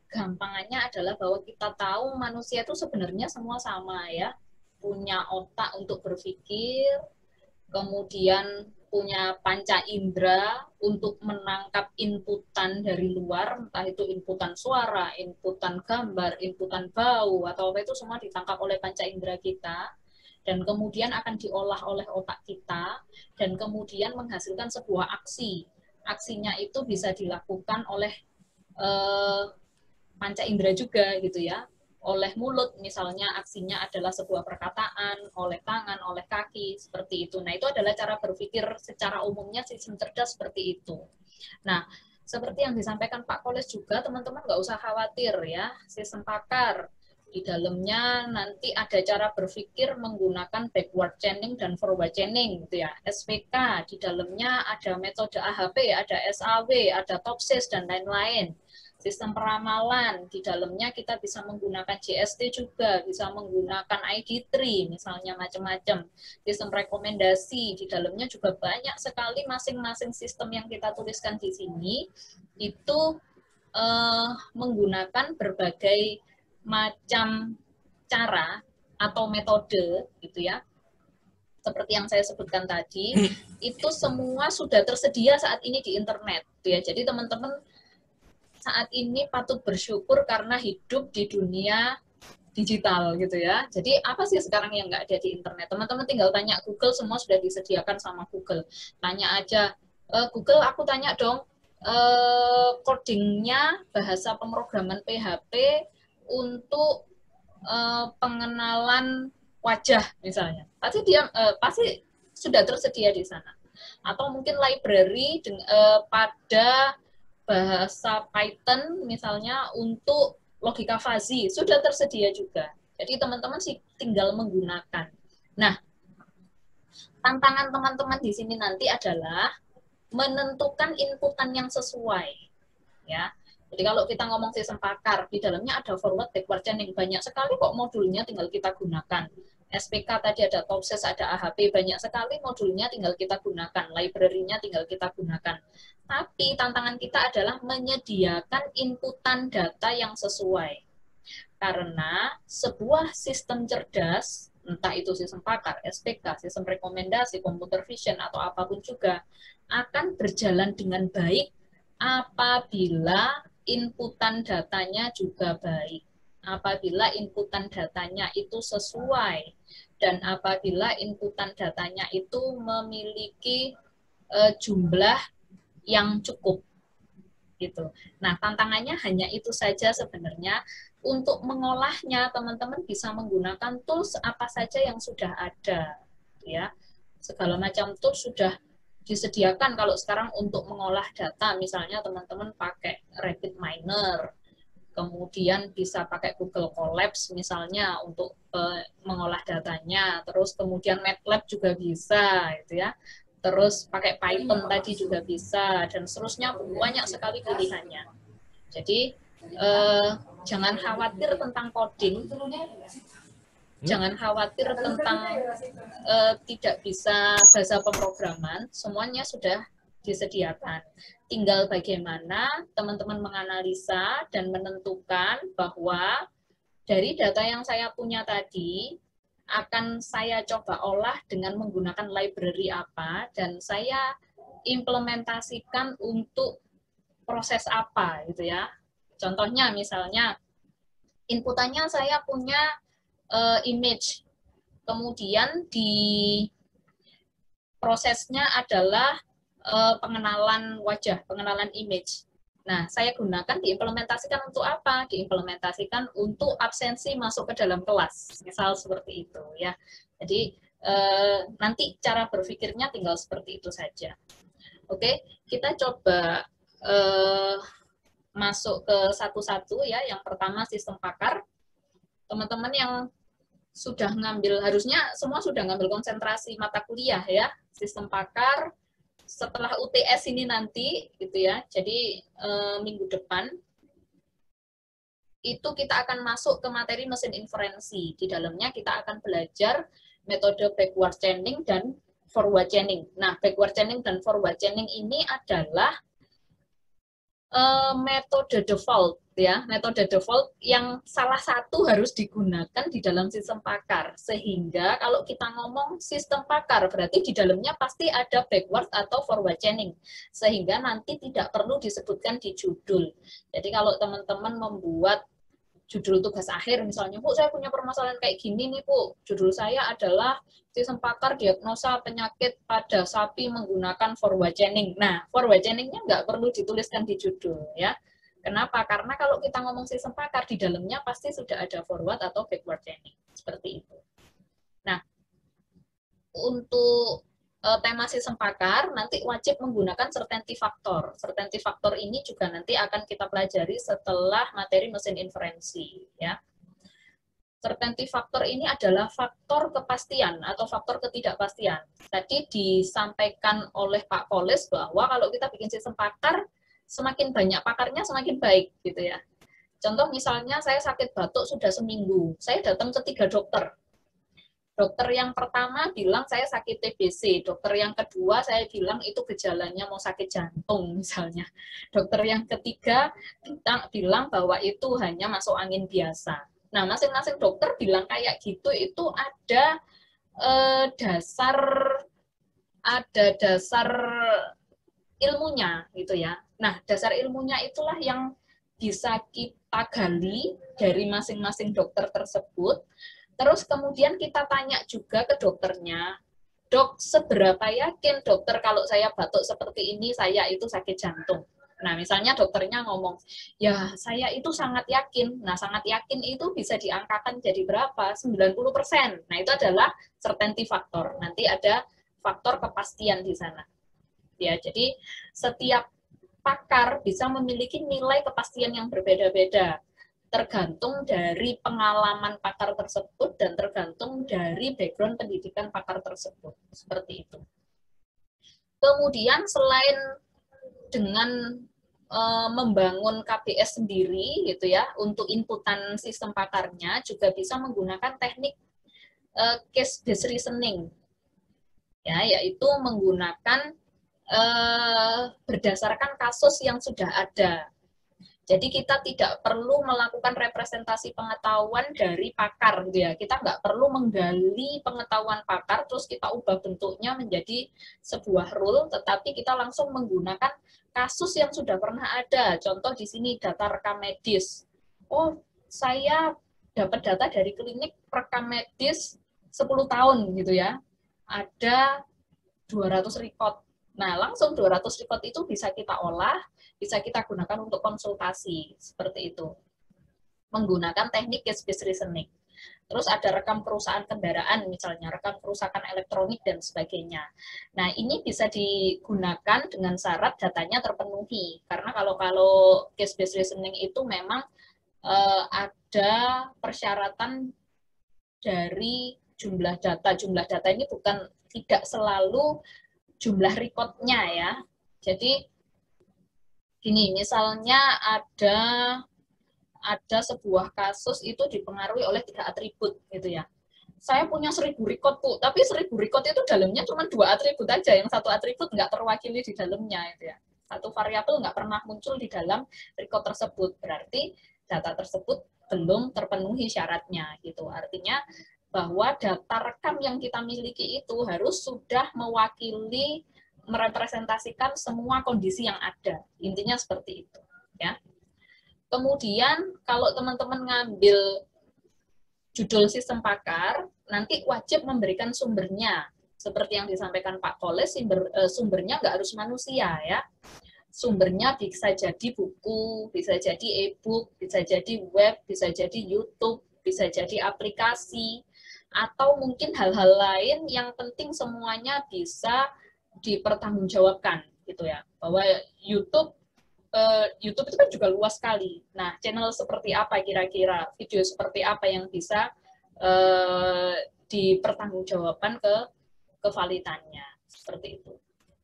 Speaker 1: gampangannya adalah bahwa kita tahu manusia itu sebenarnya semua sama ya, punya otak untuk berpikir, kemudian punya panca indera untuk menangkap inputan dari luar, entah itu inputan suara, inputan gambar, inputan bau, atau apa itu semua ditangkap oleh panca indera kita, dan kemudian akan diolah oleh otak kita, dan kemudian menghasilkan sebuah aksi. Aksinya itu bisa dilakukan oleh panca indera juga gitu ya, oleh mulut misalnya aksinya adalah sebuah perkataan, oleh tangan, oleh kaki, seperti itu. Nah, itu adalah cara berpikir secara umumnya sistem cerdas seperti itu. Nah, seperti yang disampaikan Pak Koles juga, teman-teman nggak usah khawatir ya, sistem pakar di dalamnya nanti ada cara berpikir menggunakan backward chaining dan forward chaining gitu ya. SPK di dalamnya ada metode AHP, ada SAW, ada Topsys dan lain-lain. Sistem peramalan, di dalamnya kita bisa menggunakan GST juga, bisa menggunakan ID3, misalnya macam-macam. Sistem rekomendasi, di dalamnya juga banyak sekali masing-masing sistem yang kita tuliskan di sini, itu menggunakan berbagai macam cara atau metode, gitu ya. Seperti yang saya sebutkan tadi, itu semua sudah tersedia saat ini di internet. Gitu ya. Jadi teman-teman saat ini patut bersyukur karena hidup di dunia digital gitu ya. Jadi apa sih sekarang yang nggak ada di internet? Teman-teman tinggal tanya Google, semua sudah disediakan sama Google. Tanya aja, Google aku tanya dong, codingnya bahasa pemrograman PHP untuk pengenalan wajah misalnya. Pasti sudah tersedia di sana. Atau mungkin library pada bahasa Python misalnya untuk logika fuzzy sudah tersedia juga. Jadi teman-teman sih tinggal menggunakan. Nah, tantangan teman-teman di sini nanti adalah menentukan inputan yang sesuai. Ya. Jadi kalau kita ngomong sistem pakar, di dalamnya ada forward, backward chaining. Banyak sekali kok modulnya tinggal kita gunakan. SPK tadi ada Topsys, ada AHP, banyak sekali modulnya tinggal kita gunakan, library-nya tinggal kita gunakan. Tapi tantangan kita adalah menyediakan inputan data yang sesuai. Karena sebuah sistem cerdas, entah itu sistem pakar, SPK, sistem rekomendasi, computer vision, atau apapun juga, akan berjalan dengan baik apabila inputan datanya juga baik. Apabila inputan datanya itu sesuai dan apabila inputan datanya itu memiliki jumlah yang cukup gitu. Nah, tantangannya hanya itu saja sebenarnya. Untuk mengolahnya, teman-teman bisa menggunakan tools apa saja yang sudah ada, ya. Segala macam tools sudah disediakan kalau sekarang untuk mengolah data, misalnya teman-teman pakai RapidMiner, kemudian bisa pakai Google Colabs misalnya untuk mengolah datanya, terus kemudian MATLAB juga bisa, gitu ya. Terus pakai Python tadi juga bisa, dan seterusnya banyak sekali pilihannya. Jadi jangan khawatir tentang coding, jangan khawatir tentang tidak bisa bahasa pemrograman, semuanya sudah disediakan. Tinggal bagaimana teman-teman menganalisa dan menentukan bahwa dari data yang saya punya tadi, akan saya coba olah dengan menggunakan library apa, dan saya implementasikan untuk proses apa, gitu ya. Contohnya misalnya, inputannya saya punya image, kemudian di prosesnya adalah pengenalan wajah, pengenalan image. Nah, saya gunakan diimplementasikan untuk apa? Diimplementasikan untuk absensi masuk ke dalam kelas, misal seperti itu ya. Jadi nanti cara berpikirnya tinggal seperti itu saja. Oke, kita coba masuk ke satu-satu ya. Yang pertama sistem pakar. Teman-teman yang sudah ngambil, harusnya semua sudah ngambil konsentrasi mata kuliah ya, sistem pakar setelah UTS ini nanti gitu ya. Jadi minggu depan itu kita akan masuk ke materi mesin inferensi. Di dalamnya kita akan belajar metode backward chaining dan forward chaining. Nah, backward chaining dan forward chaining ini adalah metode default ya, metode default yang salah satu harus digunakan di dalam sistem pakar. Sehingga kalau kita ngomong sistem pakar berarti di dalamnya pasti ada backward atau forward chaining. Sehingga nanti tidak perlu disebutkan di judul. Jadi kalau teman-teman membuat judul tugas akhir misalnya, Bu, saya punya permasalahan kayak gini nih, Bu. Judul saya adalah sistem pakar diagnosa penyakit pada sapi menggunakan forward chaining. Nah, forward chaining-nya nggak perlu dituliskan di judul, ya. Kenapa? Karena kalau kita ngomong sistem pakar, di dalamnya pasti sudah ada forward atau backward chaining. Seperti itu. Nah, untuk tema sistem pakar, nanti wajib menggunakan certainty factor. Certainty factor ini juga nanti akan kita pelajari setelah materi mesin inferensi. Ya. Certainty factor ini adalah faktor kepastian atau faktor ketidakpastian. Tadi disampaikan oleh Pak Polis bahwa kalau kita bikin sistem pakar, semakin banyak pakarnya semakin baik, gitu ya. Contoh misalnya saya sakit batuk sudah seminggu, saya datang ke 3 dokter. Dokter yang pertama bilang saya sakit TBC, dokter yang kedua saya bilang itu gejalanya mau sakit jantung misalnya. Dokter yang ketiga bilang bahwa itu hanya masuk angin biasa. Nah, masing-masing dokter bilang kayak gitu itu ada dasar ilmunya gitu ya. Nah, dasar ilmunya itulah yang bisa kita gali dari masing-masing dokter tersebut. Terus kemudian kita tanya juga ke dokternya, dok, seberapa yakin dokter kalau saya batuk seperti ini, saya itu sakit jantung? Nah, misalnya dokternya ngomong, ya saya itu sangat yakin. Nah, sangat yakin itu bisa diangkakan jadi berapa? 90%. Nah, itu adalah certainty factor. Nanti ada faktor kepastian di sana. Ya, jadi setiap pakar bisa memiliki nilai kepastian yang berbeda-beda. Tergantung dari pengalaman pakar tersebut dan tergantung dari background pendidikan pakar tersebut. Seperti itu. Kemudian selain dengan membangun KBS sendiri gitu ya, untuk inputan sistem pakarnya juga bisa menggunakan teknik case based reasoning. Ya, yaitu menggunakan berdasarkan kasus yang sudah ada. Jadi kita tidak perlu melakukan representasi pengetahuan dari pakar, gitu ya. Kita nggak perlu menggali pengetahuan pakar, terus kita ubah bentuknya menjadi sebuah rule, tetapi kita langsung menggunakan kasus yang sudah pernah ada. Contoh di sini data rekam medis. Oh, saya dapat data dari klinik rekam medis 10 tahun, gitu ya. Ada 200 record. Nah, langsung 200 record itu bisa kita olah, bisa kita gunakan untuk konsultasi, seperti itu. Menggunakan teknik case-based reasoning. Terus ada rekam kerusakan kendaraan, misalnya rekam kerusakan elektronik dan sebagainya. Nah, ini bisa digunakan dengan syarat datanya terpenuhi. Karena kalau case-based reasoning itu memang ada persyaratan dari jumlah data. Jumlah data ini tidak selalu jumlah recordnya ya. Jadi gini, misalnya ada sebuah kasus itu dipengaruhi oleh 3 atribut gitu ya. Saya punya 1000 record, Bu, tapi 1000 record itu dalamnya cuma 2 atribut aja, yang satu atribut nggak terwakili di dalamnya gitu ya. Satu variabel nggak pernah muncul di dalam record tersebut, berarti data tersebut belum terpenuhi syaratnya gitu. Artinya bahwa data rekam yang kita miliki itu harus sudah mewakili, merepresentasikan semua kondisi yang ada. Intinya seperti itu ya. Kemudian kalau teman-teman ngambil judul sistem pakar, nanti wajib memberikan sumbernya. Seperti yang disampaikan Pak Koles, sumbernya nggak harus manusia ya. Sumbernya bisa jadi buku, bisa jadi e-book, bisa jadi web, bisa jadi YouTube, bisa jadi aplikasi, atau mungkin hal-hal lain yang penting semuanya bisa dipertanggungjawabkan gitu ya. Bahwa YouTube itu kan juga luas sekali. Nah, channel seperti apa kira-kira, video seperti apa yang bisa dipertanggungjawabkan kevalitannya, seperti itu.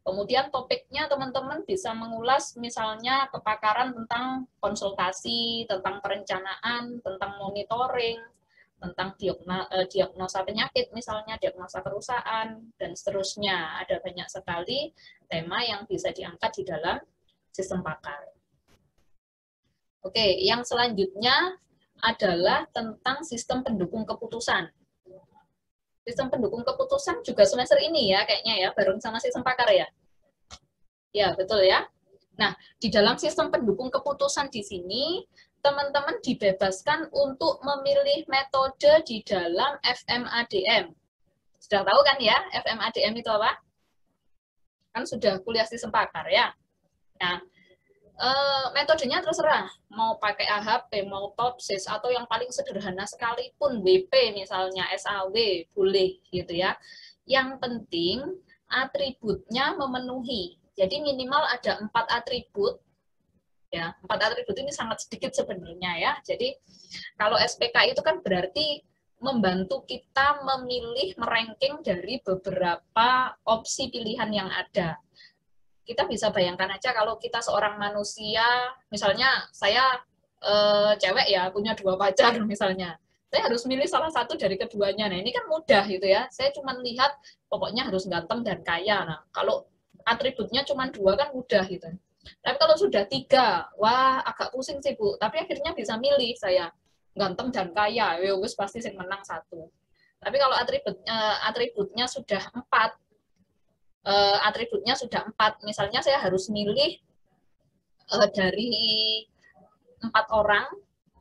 Speaker 1: Kemudian topiknya teman-teman bisa mengulas misalnya kepakaran tentang konsultasi, tentang perencanaan, tentang monitoring, tentang diagnosa penyakit, misalnya diagnosa kerusakan, dan seterusnya. Ada banyak sekali tema yang bisa diangkat di dalam sistem pakar. Oke, yang selanjutnya adalah tentang sistem pendukung keputusan. Sistem pendukung keputusan juga semester ini ya, kayaknya ya, bareng sama sistem pakar ya. Ya, betul ya. Nah, di dalam sistem pendukung keputusan di sini, teman-teman dibebaskan untuk memilih metode di dalam FMADM. Sudah tahu kan ya, FMADM itu apa? Kan sudah kuliah sistem pakar ya. Nah, metodenya terserah, mau pakai AHP, mau TOPSIS, atau yang paling sederhana sekalipun WP misalnya, SAW, boleh gitu ya. Yang penting atributnya memenuhi. Jadi minimal ada 4 atribut. Ya, 4 atribut ini sangat sedikit sebenarnya ya. Jadi kalau SPK itu kan berarti membantu kita memilih, meranking dari beberapa opsi pilihan yang ada. Kita bisa bayangkan aja kalau kita seorang manusia, misalnya saya cewek ya, punya 2 pacar misalnya. Saya harus milih salah satu dari keduanya. Nah, ini kan mudah gitu ya. Saya cuma lihat pokoknya harus ganteng dan kaya. Nah, kalau atributnya cuma 2 kan mudah gitu. Tapi kalau sudah 3, wah agak pusing sih Bu. Tapi akhirnya bisa milih saya ganteng dan kaya. Ya wis pasti sing menang 1. Tapi kalau atributnya sudah 4, misalnya saya harus milih dari 4 orang,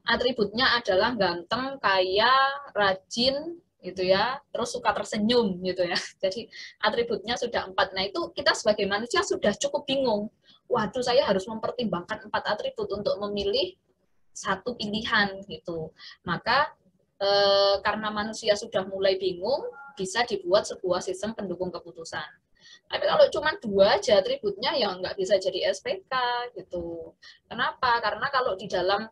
Speaker 1: atributnya adalah ganteng, kaya, rajin, gitu ya, terus suka tersenyum, gitu ya. Jadi atributnya sudah 4. Nah itu kita sebagai manusia sudah cukup bingung. Waduh, saya harus mempertimbangkan 4 atribut untuk memilih satu pilihan, gitu. Maka karena manusia sudah mulai bingung, bisa dibuat sebuah sistem pendukung keputusan. Tapi kalau cuma 2 aja atributnya, ya nggak bisa jadi SPK gitu. Kenapa? Karena kalau di dalam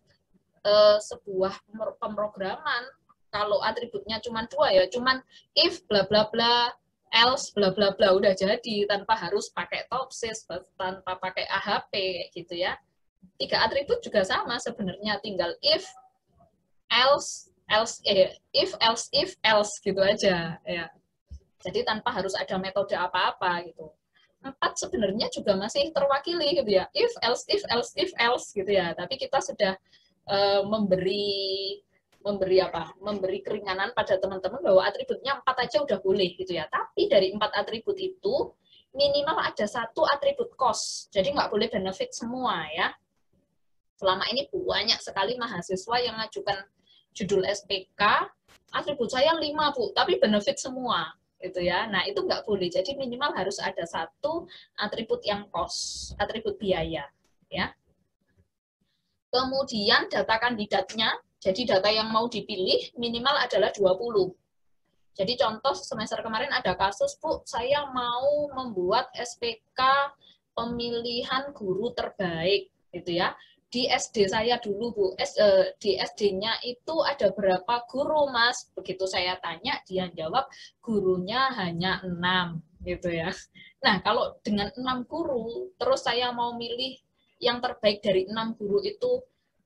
Speaker 1: sebuah pemrograman, kalau atributnya cuma 2 ya, cuman if bla bla bla, else bla bla bla, udah jadi tanpa harus pakai TOPSIS, tanpa pakai AHP gitu ya. 3 atribut juga sama sebenarnya, tinggal if else gitu aja ya. Jadi tanpa harus ada metode apa-apa gitu. 4 sebenarnya juga masih terwakili gitu ya. If else gitu ya. Tapi kita sudah memberi keringanan pada teman-teman bahwa atributnya 4 aja udah boleh gitu ya. Tapi dari 4 atribut itu minimal ada 1 atribut cost. Jadi nggak boleh benefit semua ya. Selama ini banyak sekali mahasiswa yang ngajukan judul SPK, atribut saya 5 Bu, tapi benefit semua gitu ya. Nah, itu nggak boleh. Jadi minimal harus ada 1 atribut yang cost, atribut biaya. ya. Kemudian data kandidatnya, jadi data yang mau dipilih minimal adalah 20. Jadi contoh semester kemarin ada kasus, Bu, saya mau membuat SPK pemilihan guru terbaik, gitu ya. Di SD saya dulu, Bu, di SD-nya itu ada berapa guru, Mas? Begitu saya tanya, dia jawab gurunya hanya 6, gitu ya. Nah, kalau dengan 6 guru, terus saya mau milih yang terbaik dari 6 guru itu,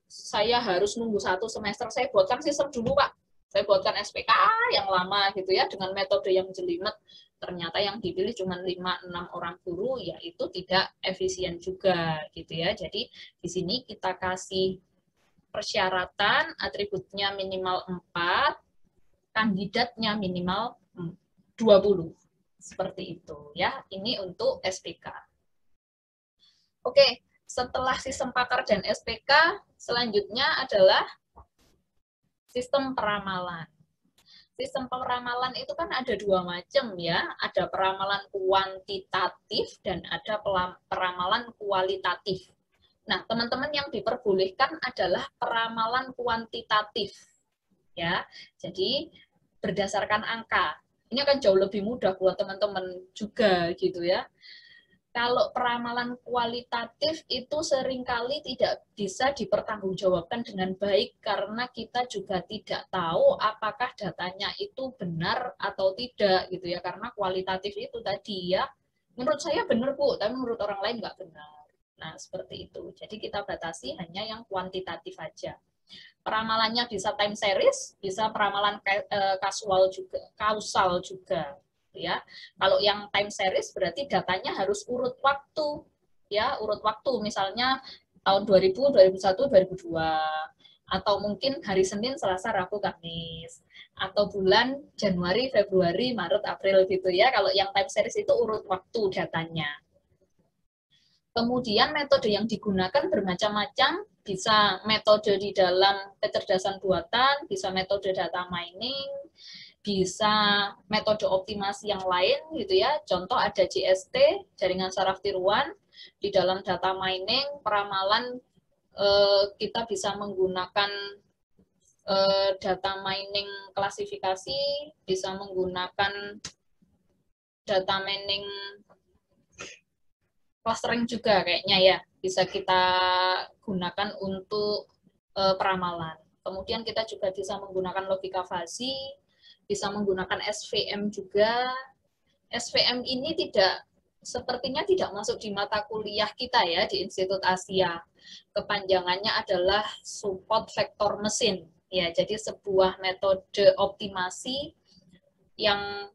Speaker 1: saya harus nunggu 1 semester. Saya buatkan sistem dulu, Pak. Saya buatkan SPK yang lama gitu ya, dengan metode yang jelimet. Ternyata yang dipilih cuma 5-6 orang guru, ya itu tidak efisien juga gitu ya. Jadi di sini kita kasih persyaratan, atributnya minimal 4, kandidatnya minimal 20. Seperti itu ya. Ini untuk SPK. Oke, setelah sistem pakar dan SPK, selanjutnya adalah sistem peramalan. Sistem peramalan itu kan ada 2 macam ya, ada peramalan kuantitatif dan ada peramalan kualitatif. Nah, teman-teman yang diperbolehkan adalah peramalan kuantitatif. Ya. Jadi berdasarkan angka. Ini akan jauh lebih mudah buat teman-teman juga gitu ya. Kalau peramalan kualitatif itu seringkali tidak bisa dipertanggungjawabkan dengan baik karena kita juga tidak tahu apakah datanya itu benar atau tidak gitu ya, karena kualitatif itu tadi ya menurut saya benar, Bu, tapi menurut orang lain nggak benar. Nah, seperti itu. Jadi kita batasi hanya yang kuantitatif aja. Peramalannya bisa time series, bisa peramalan kausal juga. Ya, kalau yang time series berarti datanya harus urut waktu, ya urut waktu, misalnya tahun 2000, 2001, 2002, atau mungkin hari Senin, Selasa, Rabu, Kamis, atau bulan Januari, Februari, Maret, April gitu ya. Kalau yang time series itu urut waktu datanya. Kemudian metode yang digunakan bermacam-macam, bisa metode di dalam kecerdasan buatan, bisa metode data mining, bisa metode optimasi yang lain gitu ya. Contoh ada JST, jaringan saraf tiruan. Di dalam data mining, peramalan kita bisa menggunakan data mining klasifikasi, bisa menggunakan data mining clustering juga kayaknya ya, bisa kita gunakan untuk peramalan. Kemudian kita juga bisa menggunakan logika fuzzy, bisa menggunakan SVM juga. SVM ini sepertinya tidak masuk di mata kuliah kita ya di Institut Asia. Kepanjangannya adalah support vektor mesin. Ya, jadi sebuah metode optimasi yang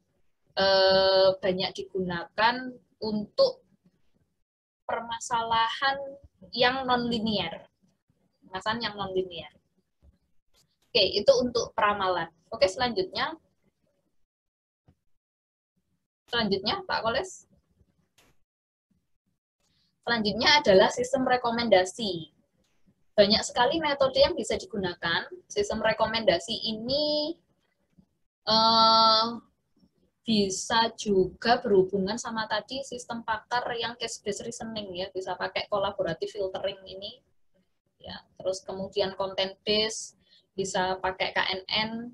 Speaker 1: banyak digunakan untuk permasalahan yang non-linear. Permasalahan yang non-linear. Oke, itu untuk peramalan. Oke, selanjutnya Pak Koles. Selanjutnya adalah sistem rekomendasi. Banyak sekali metode yang bisa digunakan. Sistem rekomendasi ini bisa juga berhubungan sama tadi sistem pakar yang case-based reasoning ya, bisa pakai collaborative filtering ini. Ya, terus kemudian content-based, bisa pakai KNN.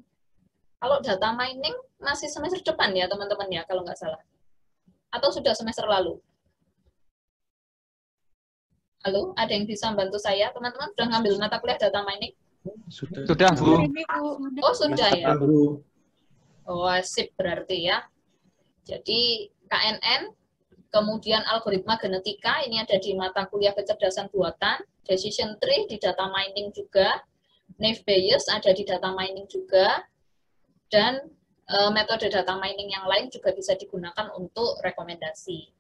Speaker 1: Kalau data mining masih semester depan ya teman-teman ya, kalau nggak salah. Atau sudah semester lalu? Halo, ada yang bisa bantu saya? Teman-teman sudah ngambil mata kuliah data mining?
Speaker 2: Sudah, Bu.
Speaker 1: Oh, sudah ya? Oh, sip berarti ya. Jadi KNN, kemudian algoritma genetika, ini ada di mata kuliah kecerdasan buatan, decision tree di data mining juga, naive Bayes ada di data mining juga, dan metode data mining yang lain juga bisa digunakan untuk rekomendasi.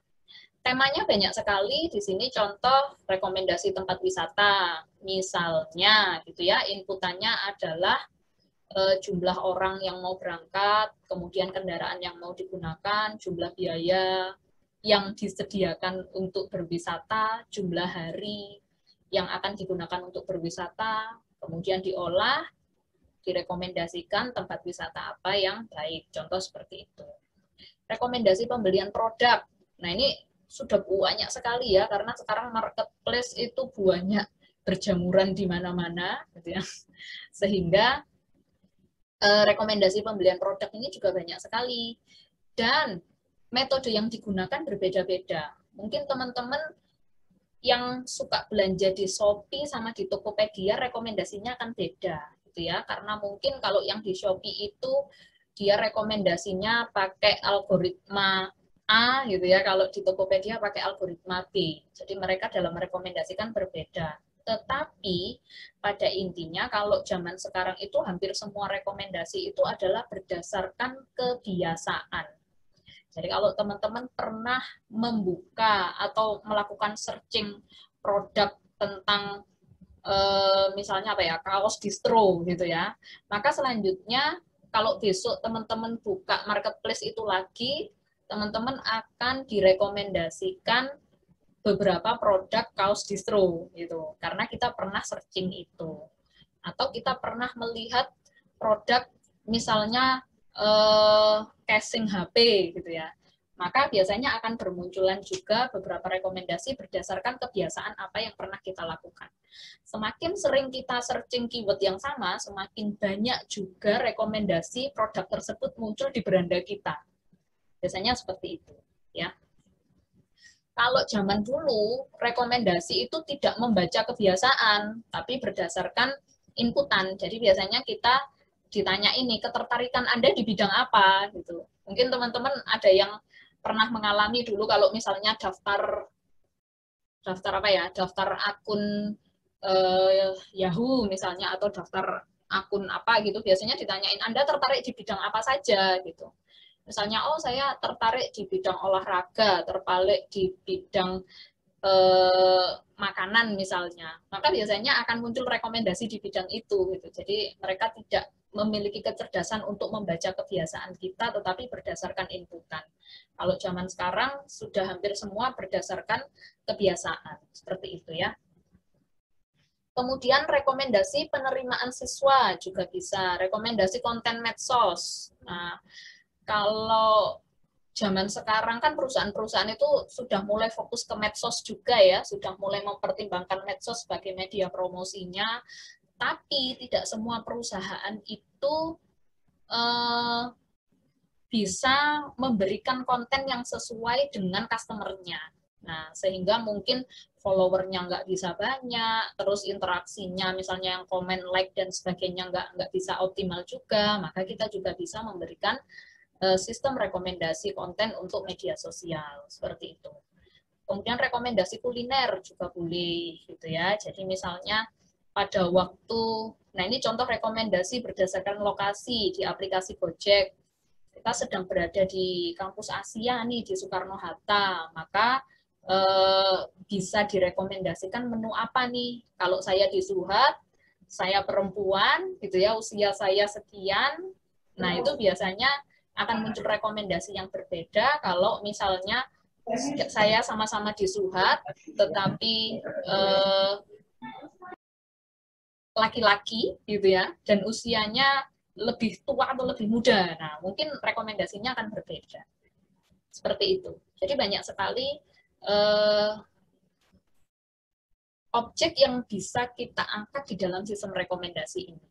Speaker 1: Temanya banyak sekali, di sini contoh rekomendasi tempat wisata, misalnya gitu ya, inputannya adalah jumlah orang yang mau berangkat, kemudian kendaraan yang mau digunakan, jumlah biaya yang disediakan untuk berwisata, jumlah hari yang akan digunakan untuk berwisata, kemudian diolah, direkomendasikan tempat wisata apa yang baik. Contoh seperti itu. Rekomendasi pembelian produk. Nah, ini sudah banyak sekali ya, karena sekarang marketplace itu banyak berjamuran di mana-mana, gitu ya. Sehingga rekomendasi pembelian produk ini juga banyak sekali. Dan metode yang digunakan berbeda-beda. Mungkin teman-teman yang suka belanja di Shopee sama di Tokopedia rekomendasinya akan beda, gitu ya. Karena mungkin kalau yang di Shopee itu dia rekomendasinya pakai algoritma A, gitu ya. Kalau di Tokopedia pakai algoritma B. Jadi mereka dalam merekomendasikan berbeda. Tetapi pada intinya kalau zaman sekarang itu hampir semua rekomendasi itu adalah berdasarkan kebiasaan. Jadi kalau teman-teman pernah membuka atau melakukan searching produk tentang misalnya apa ya, kaos distro gitu ya, maka selanjutnya kalau besok teman-teman buka marketplace itu lagi, teman-teman akan direkomendasikan beberapa produk kaos distro gitu, karena kita pernah searching itu, atau kita pernah melihat produk misalnya casing HP gitu ya, maka biasanya akan bermunculan juga beberapa rekomendasi berdasarkan kebiasaan apa yang pernah kita lakukan. Semakin sering kita searching keyword yang sama, semakin banyak juga rekomendasi produk tersebut muncul di beranda kita. Biasanya seperti itu ya. Kalau zaman dulu, rekomendasi itu tidak membaca kebiasaan, tapi berdasarkan inputan. Jadi biasanya kita ditanya ini, ketertarikan Anda di bidang apa? Gitu. Mungkin teman-teman ada yang pernah mengalami dulu kalau misalnya daftar apa ya, daftar akun Yahoo misalnya, atau daftar akun apa gitu, biasanya ditanyain Anda tertarik di bidang apa saja gitu. Misalnya, oh saya tertarik di bidang olahraga, tertarik di bidang makanan misalnya, maka biasanya akan muncul rekomendasi di bidang itu gitu. Jadi mereka tidak memiliki kecerdasan untuk membaca kebiasaan kita, tetapi berdasarkan inputan. Kalau zaman sekarang sudah hampir semua berdasarkan kebiasaan, seperti itu ya. Kemudian rekomendasi penerimaan siswa juga bisa, rekomendasi konten medsos. Nah, kalau zaman sekarang kan perusahaan-perusahaan itu sudah mulai fokus ke medsos juga ya, sudah mulai mempertimbangkan medsos sebagai media promosinya, tapi tidak semua perusahaan itu bisa memberikan konten yang sesuai dengan customer-nya. Nah, sehingga mungkin follower-nya nggak bisa banyak, terus interaksinya misalnya yang komen, like, dan sebagainya nggak bisa optimal juga, maka kita juga bisa memberikan sistem rekomendasi konten untuk media sosial, seperti itu. Kemudian rekomendasi kuliner juga boleh, gitu ya. Jadi misalnya pada waktu, nah ini contoh rekomendasi berdasarkan lokasi di aplikasi Gojek. Kita sedang berada di kampus Asia nih, di Soekarno-Hatta, maka bisa direkomendasikan menu apa nih. Kalau saya di Suhat, saya perempuan, gitu ya, usia saya sekian, nah itu biasanya akan muncul rekomendasi yang berbeda kalau misalnya saya sama-sama di Suhat, tetapi laki-laki gitu ya, dan usianya lebih tua atau lebih muda. Nah, mungkin rekomendasinya akan berbeda. Seperti itu. Jadi banyak sekali objek yang bisa kita angkat di dalam sistem rekomendasi ini.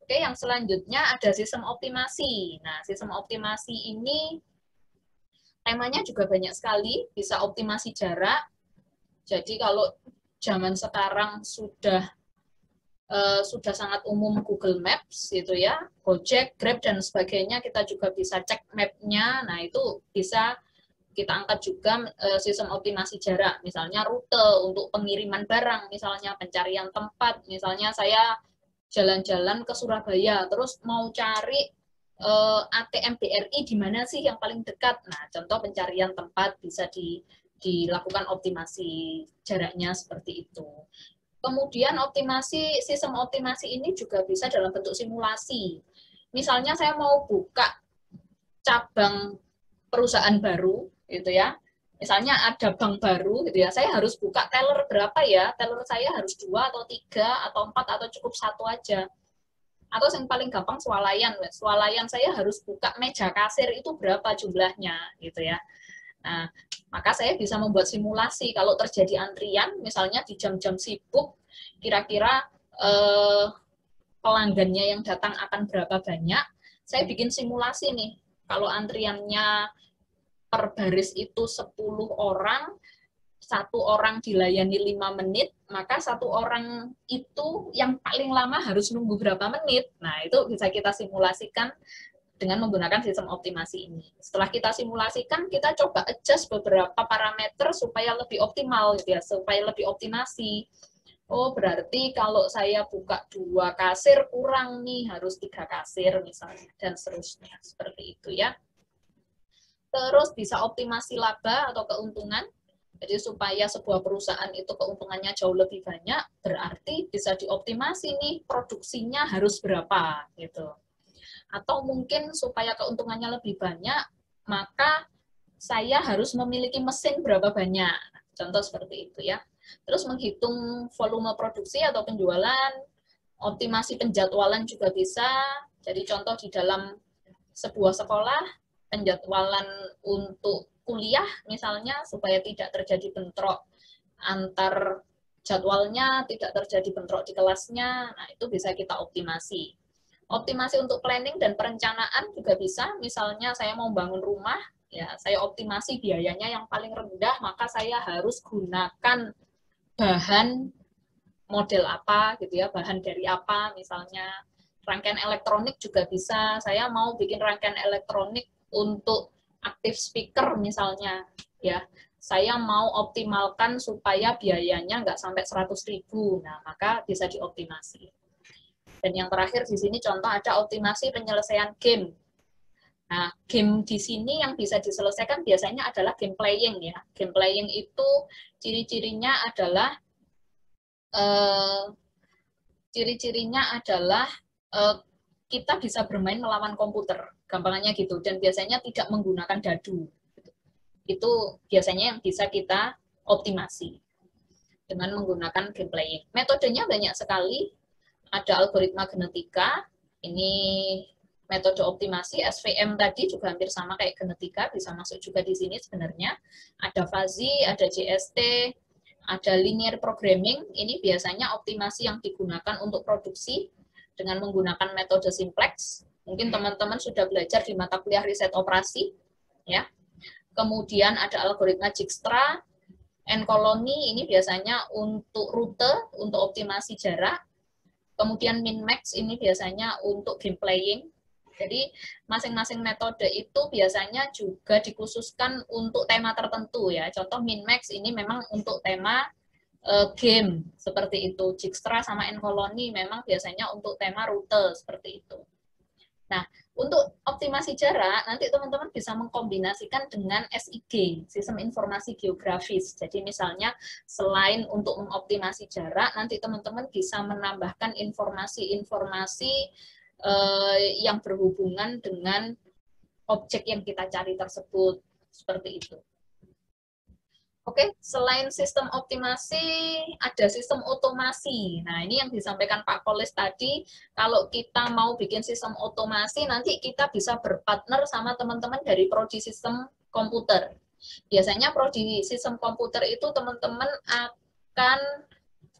Speaker 1: Oke, yang selanjutnya ada sistem optimasi. Nah, sistem optimasi ini temanya juga banyak sekali, bisa optimasi jarak. Jadi kalau zaman sekarang sudah sangat umum Google Maps gitu ya, Gojek, Grab dan sebagainya, kita juga bisa cek map-nya. Nah, itu bisa kita angkat juga sistem optimasi jarak, misalnya rute untuk pengiriman barang, misalnya pencarian tempat, misalnya saya jalan-jalan ke Surabaya, terus mau cari ATM BRI di mana sih yang paling dekat. Nah, contoh pencarian tempat bisa dilakukan optimasi jaraknya seperti itu. Kemudian sistem optimasi ini juga bisa dalam bentuk simulasi. Misalnya saya mau buka cabang perusahaan baru, gitu ya. Misalnya ada bank baru gitu ya, saya harus buka teller berapa ya? Teller saya harus 2 atau 3 atau 4 atau cukup 1 aja. Atau yang paling gampang swalayan. Swalayan saya harus buka meja kasir itu berapa jumlahnya gitu ya. Nah, maka saya bisa membuat simulasi kalau terjadi antrian, misalnya di jam-jam sibuk, kira-kira pelanggannya yang datang akan berapa banyak. Saya bikin simulasi nih, kalau antriannya per baris itu 10 orang, satu orang dilayani 5 menit, maka satu orang itu yang paling lama harus nunggu berapa menit. Nah, itu bisa kita simulasikan dengan menggunakan sistem optimasi ini. Setelah kita simulasikan, kita coba adjust beberapa parameter supaya lebih optimal, gitu ya, supaya lebih optimasi. Oh, berarti kalau saya buka 2 kasir kurang nih, harus 3 kasir misalnya, dan seterusnya. Seperti itu ya. Terus bisa optimasi laba atau keuntungan. Jadi supaya sebuah perusahaan itu keuntungannya jauh lebih banyak, berarti bisa dioptimasi nih, produksinya harus berapa, gitu. Atau mungkin supaya keuntungannya lebih banyak, maka saya harus memiliki mesin berapa banyak. Contoh seperti itu ya. Terus menghitung volume produksi atau penjualan, optimasi penjadwalan juga bisa. Jadi contoh di dalam sebuah sekolah, penjadwalan untuk kuliah misalnya, supaya tidak terjadi bentrok antar jadwalnya, tidak terjadi bentrok di kelasnya, nah itu bisa kita optimasi. Optimasi untuk planning dan perencanaan juga bisa, misalnya saya mau bangun rumah, ya saya optimasi biayanya yang paling rendah, maka saya harus gunakan bahan model apa, gitu ya, bahan dari apa, misalnya rangkaian elektronik juga bisa, saya mau bikin rangkaian elektronik untuk active speaker misalnya, ya, saya mau optimalkan supaya biayanya nggak sampai 100.000, nah maka bisa dioptimasi. Dan yang terakhir di sini contoh ada optimasi penyelesaian game. Nah, game di sini yang bisa diselesaikan biasanya adalah game playing ya. Game playing itu ciri-cirinya adalah kita bisa bermain melawan komputer, gampangannya gitu. Dan biasanya tidak menggunakan dadu. Itu biasanya yang bisa kita optimasi dengan menggunakan game playing. Metodenya banyak sekali. Ada algoritma genetika, ini metode optimasi, SVM tadi juga hampir sama kayak genetika, bisa masuk juga di sini sebenarnya. Ada fuzzy, ada JST, ada linear programming, ini biasanya optimasi yang digunakan untuk produksi dengan menggunakan metode simplex. Mungkin teman-teman sudah belajar di mata kuliah riset operasi, ya. Kemudian ada algoritma Dijkstra, N-colony, ini biasanya untuk rute, untuk optimasi jarak. Kemudian min-max ini biasanya untuk game playing. Jadi masing-masing metode itu biasanya juga dikhususkan untuk tema tertentu ya. Contoh min-max ini memang untuk tema game seperti itu. Dijkstra sama N-colony memang biasanya untuk tema rute seperti itu. Nah, untuk optimasi jarak, nanti teman-teman bisa mengkombinasikan dengan SIG, Sistem Informasi Geografis. Jadi misalnya, selain untuk mengoptimasi jarak, nanti teman-teman bisa menambahkan informasi-informasi yang berhubungan dengan objek yang kita cari tersebut. Seperti itu. Oke, selain sistem optimasi, ada sistem otomasi. Nah, ini yang disampaikan Pak Kolis tadi, kalau kita mau bikin sistem otomasi, nanti kita bisa berpartner sama teman-teman dari prodi sistem komputer. Biasanya prodi sistem komputer itu teman-teman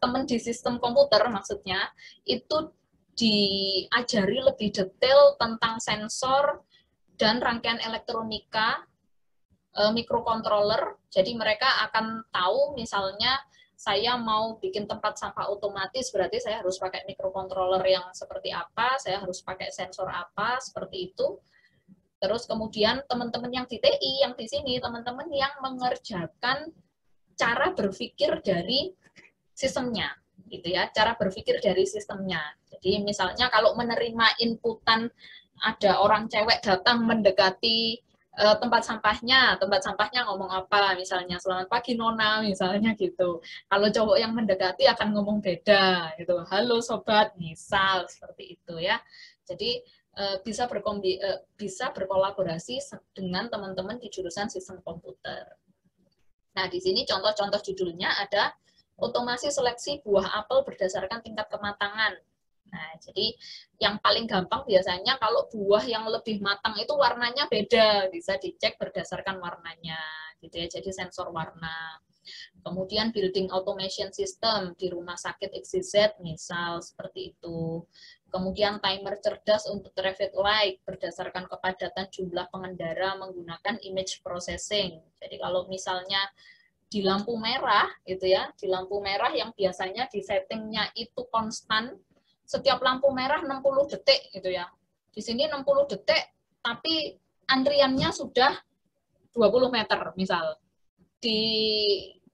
Speaker 1: teman di sistem komputer maksudnya, itu diajari lebih detail tentang sensor dan rangkaian elektronika, mikrokontroler, jadi mereka akan tahu misalnya saya mau bikin tempat sampah otomatis, berarti saya harus pakai mikrokontroler yang seperti apa, saya harus pakai sensor apa, seperti itu. Terus kemudian teman-teman yang di TI, yang di sini, teman-teman yang mengerjakan cara berpikir dari sistemnya, gitu ya, cara berpikir dari sistemnya. Jadi misalnya kalau menerima inputan, ada orang cewek datang mendekati tempat sampahnya ngomong apa, misalnya selamat pagi Nona, misalnya gitu. Kalau cowok yang mendekati akan ngomong beda, gitu. Halo sobat, misal seperti itu ya. Jadi bisa berkolaborasi dengan teman-teman di jurusan sistem komputer. Nah, di sini contoh-contoh judulnya ada otomasi seleksi buah apel berdasarkan tingkat kematangan. Nah, jadi yang paling gampang biasanya kalau buah yang lebih matang itu warnanya beda, bisa dicek berdasarkan warnanya, gitu ya. Jadi sensor warna. Kemudian building automation system di rumah sakit XYZ, misal seperti itu. Kemudian timer cerdas untuk traffic light berdasarkan kepadatan jumlah pengendara menggunakan image processing. Jadi kalau misalnya di lampu merah gitu ya, di lampu merah yang biasanya di settingnya itu konstan, setiap lampu merah 60 detik gitu ya. Di sini 60 detik, tapi antriannya sudah 20 meter misal. Di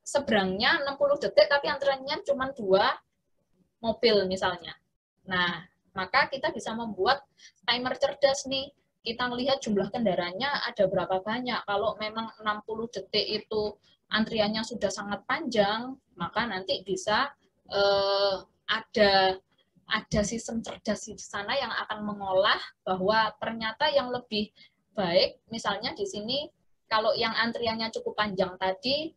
Speaker 1: seberangnya 60 detik, tapi antriannya cuma 2 mobil misalnya. Nah, maka kita bisa membuat timer cerdas nih. Kita melihat jumlah kendaraannya ada berapa banyak. Kalau memang 60 detik itu antriannya sudah sangat panjang, maka nanti bisa ada sistem cerdas di sana yang akan mengolah bahwa ternyata yang lebih baik, misalnya di sini kalau yang antriannya cukup panjang tadi,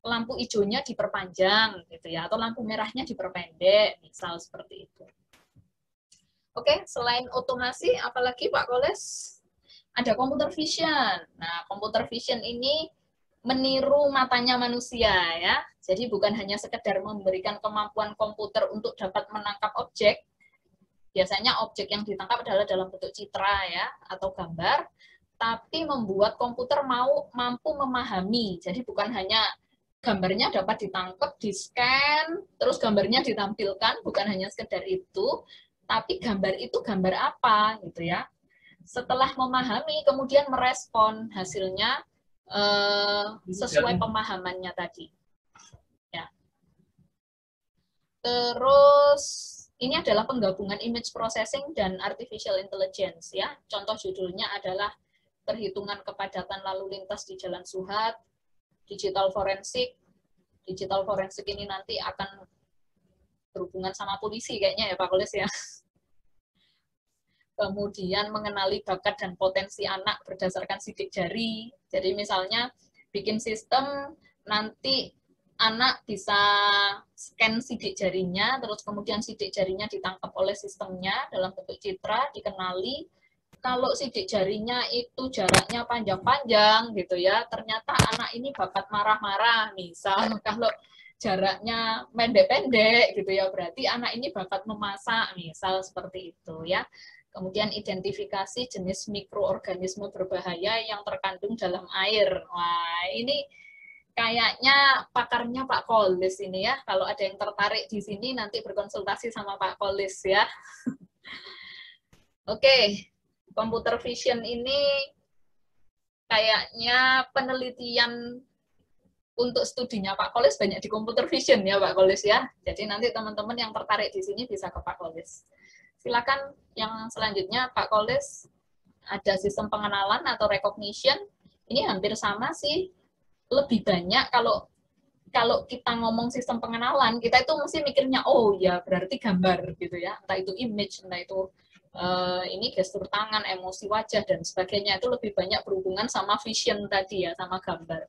Speaker 1: lampu hijaunya diperpanjang gitu ya, atau lampu merahnya diperpendek, misal seperti itu. Oke, selain otomasi, apalagi Pak Koles? Ada computer vision. Nah, computer vision ini meniru matanya manusia ya. Jadi bukan hanya sekedar memberikan kemampuan komputer untuk dapat menangkap objek. Biasanya objek yang ditangkap adalah dalam bentuk citra ya atau gambar, tapi membuat komputer mampu memahami. Jadi bukan hanya gambarnya dapat ditangkap, di-scan, terus gambarnya ditampilkan, bukan hanya sekedar itu, tapi gambar itu gambar apa gitu ya. Setelah memahami, kemudian merespon hasilnya sesuai pemahamannya tadi. Ya. Terus ini adalah penggabungan image processing dan artificial intelligence ya. Contoh judulnya adalah perhitungan kepadatan lalu lintas di Jalan Suhat, digital forensik. Digital forensik ini nanti akan berhubungan sama polisi kayaknya ya Pak Koles ya. Kemudian mengenali bakat dan potensi anak berdasarkan sidik jari. Jadi misalnya bikin sistem nanti anak bisa scan sidik jarinya, terus kemudian sidik jarinya ditangkap oleh sistemnya dalam bentuk citra, dikenali. Kalau sidik jarinya itu jaraknya panjang-panjang gitu ya, ternyata anak ini bakat marah-marah. Misal kalau jaraknya pendek-pendek gitu ya, berarti anak ini bakat memasak, misal seperti itu ya. Kemudian identifikasi jenis mikroorganisme berbahaya yang terkandung dalam air. Wah, ini kayaknya pakarnya Pak Kolis ini ya. Kalau ada yang tertarik di sini nanti berkonsultasi sama Pak Kolis ya. Oke, computer vision ini kayaknya penelitian untuk studinya Pak Kolis banyak di computer vision ya Pak Kolis ya. Jadi nanti teman-teman yang tertarik di sini bisa ke Pak Kolis. Silakan yang selanjutnya Pak Kolis, ada sistem pengenalan atau recognition. Ini hampir sama sih, lebih banyak kalau kita ngomong sistem pengenalan, kita itu mesti mikirnya oh ya berarti gambar gitu ya, entah itu image, entah itu ini gestur tangan, emosi wajah dan sebagainya, itu lebih banyak berhubungan sama vision tadi ya, sama gambar.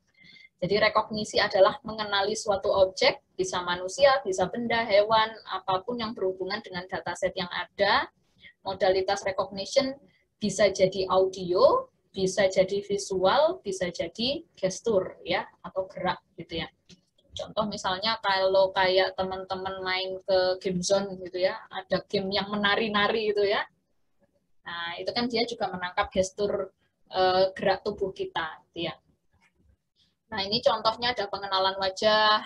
Speaker 1: Jadi rekognisi adalah mengenali suatu objek, bisa manusia, bisa benda, hewan, apapun yang berhubungan dengan dataset yang ada. Modalitas recognition bisa jadi audio, bisa jadi visual, bisa jadi gestur ya atau gerak gitu ya. Contoh misalnya kalau kayak teman-teman main ke game zone gitu ya, ada game yang menari-nari gitu ya. Nah, itu kan dia juga menangkap gestur gerak tubuh kita gitu ya. Nah, ini contohnya ada pengenalan wajah,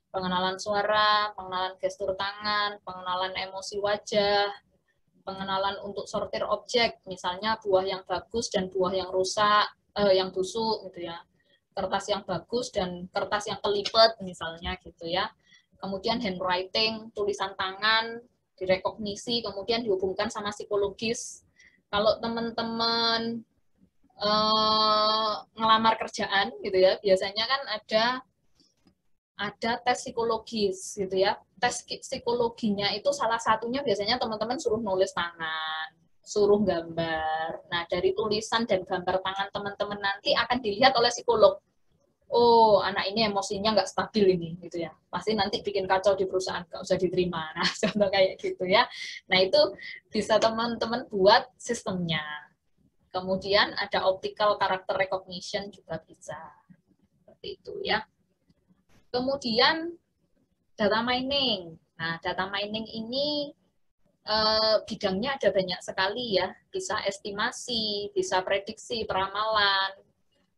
Speaker 1: pengenalan suara, pengenalan gestur tangan, pengenalan emosi wajah, pengenalan untuk sortir objek, misalnya buah yang bagus dan buah yang rusak, yang busuk gitu ya. Kertas yang bagus dan kertas yang kelipet misalnya gitu ya. Kemudian handwriting, tulisan tangan, direkognisi, kemudian dihubungkan sama psikologis. Kalau teman-teman ngelamar kerjaan gitu ya, biasanya kan ada tes psikologis gitu ya. Tes psikologinya itu salah satunya biasanya teman-teman suruh nulis tangan, suruh gambar. Nah, dari tulisan dan gambar tangan teman-teman nanti akan dilihat oleh psikolog. oh anak ini emosinya nggak stabil ini gitu ya, pasti nanti bikin kacau di perusahaan, nggak usah diterima. Nah contoh kayak gitu ya. Nah itu bisa teman-teman buat sistemnya. Kemudian ada optical character recognition juga bisa seperti itu ya. Kemudian data mining. Nah data mining ini bidangnya ada banyak sekali ya, bisa estimasi, bisa prediksi, peramalan.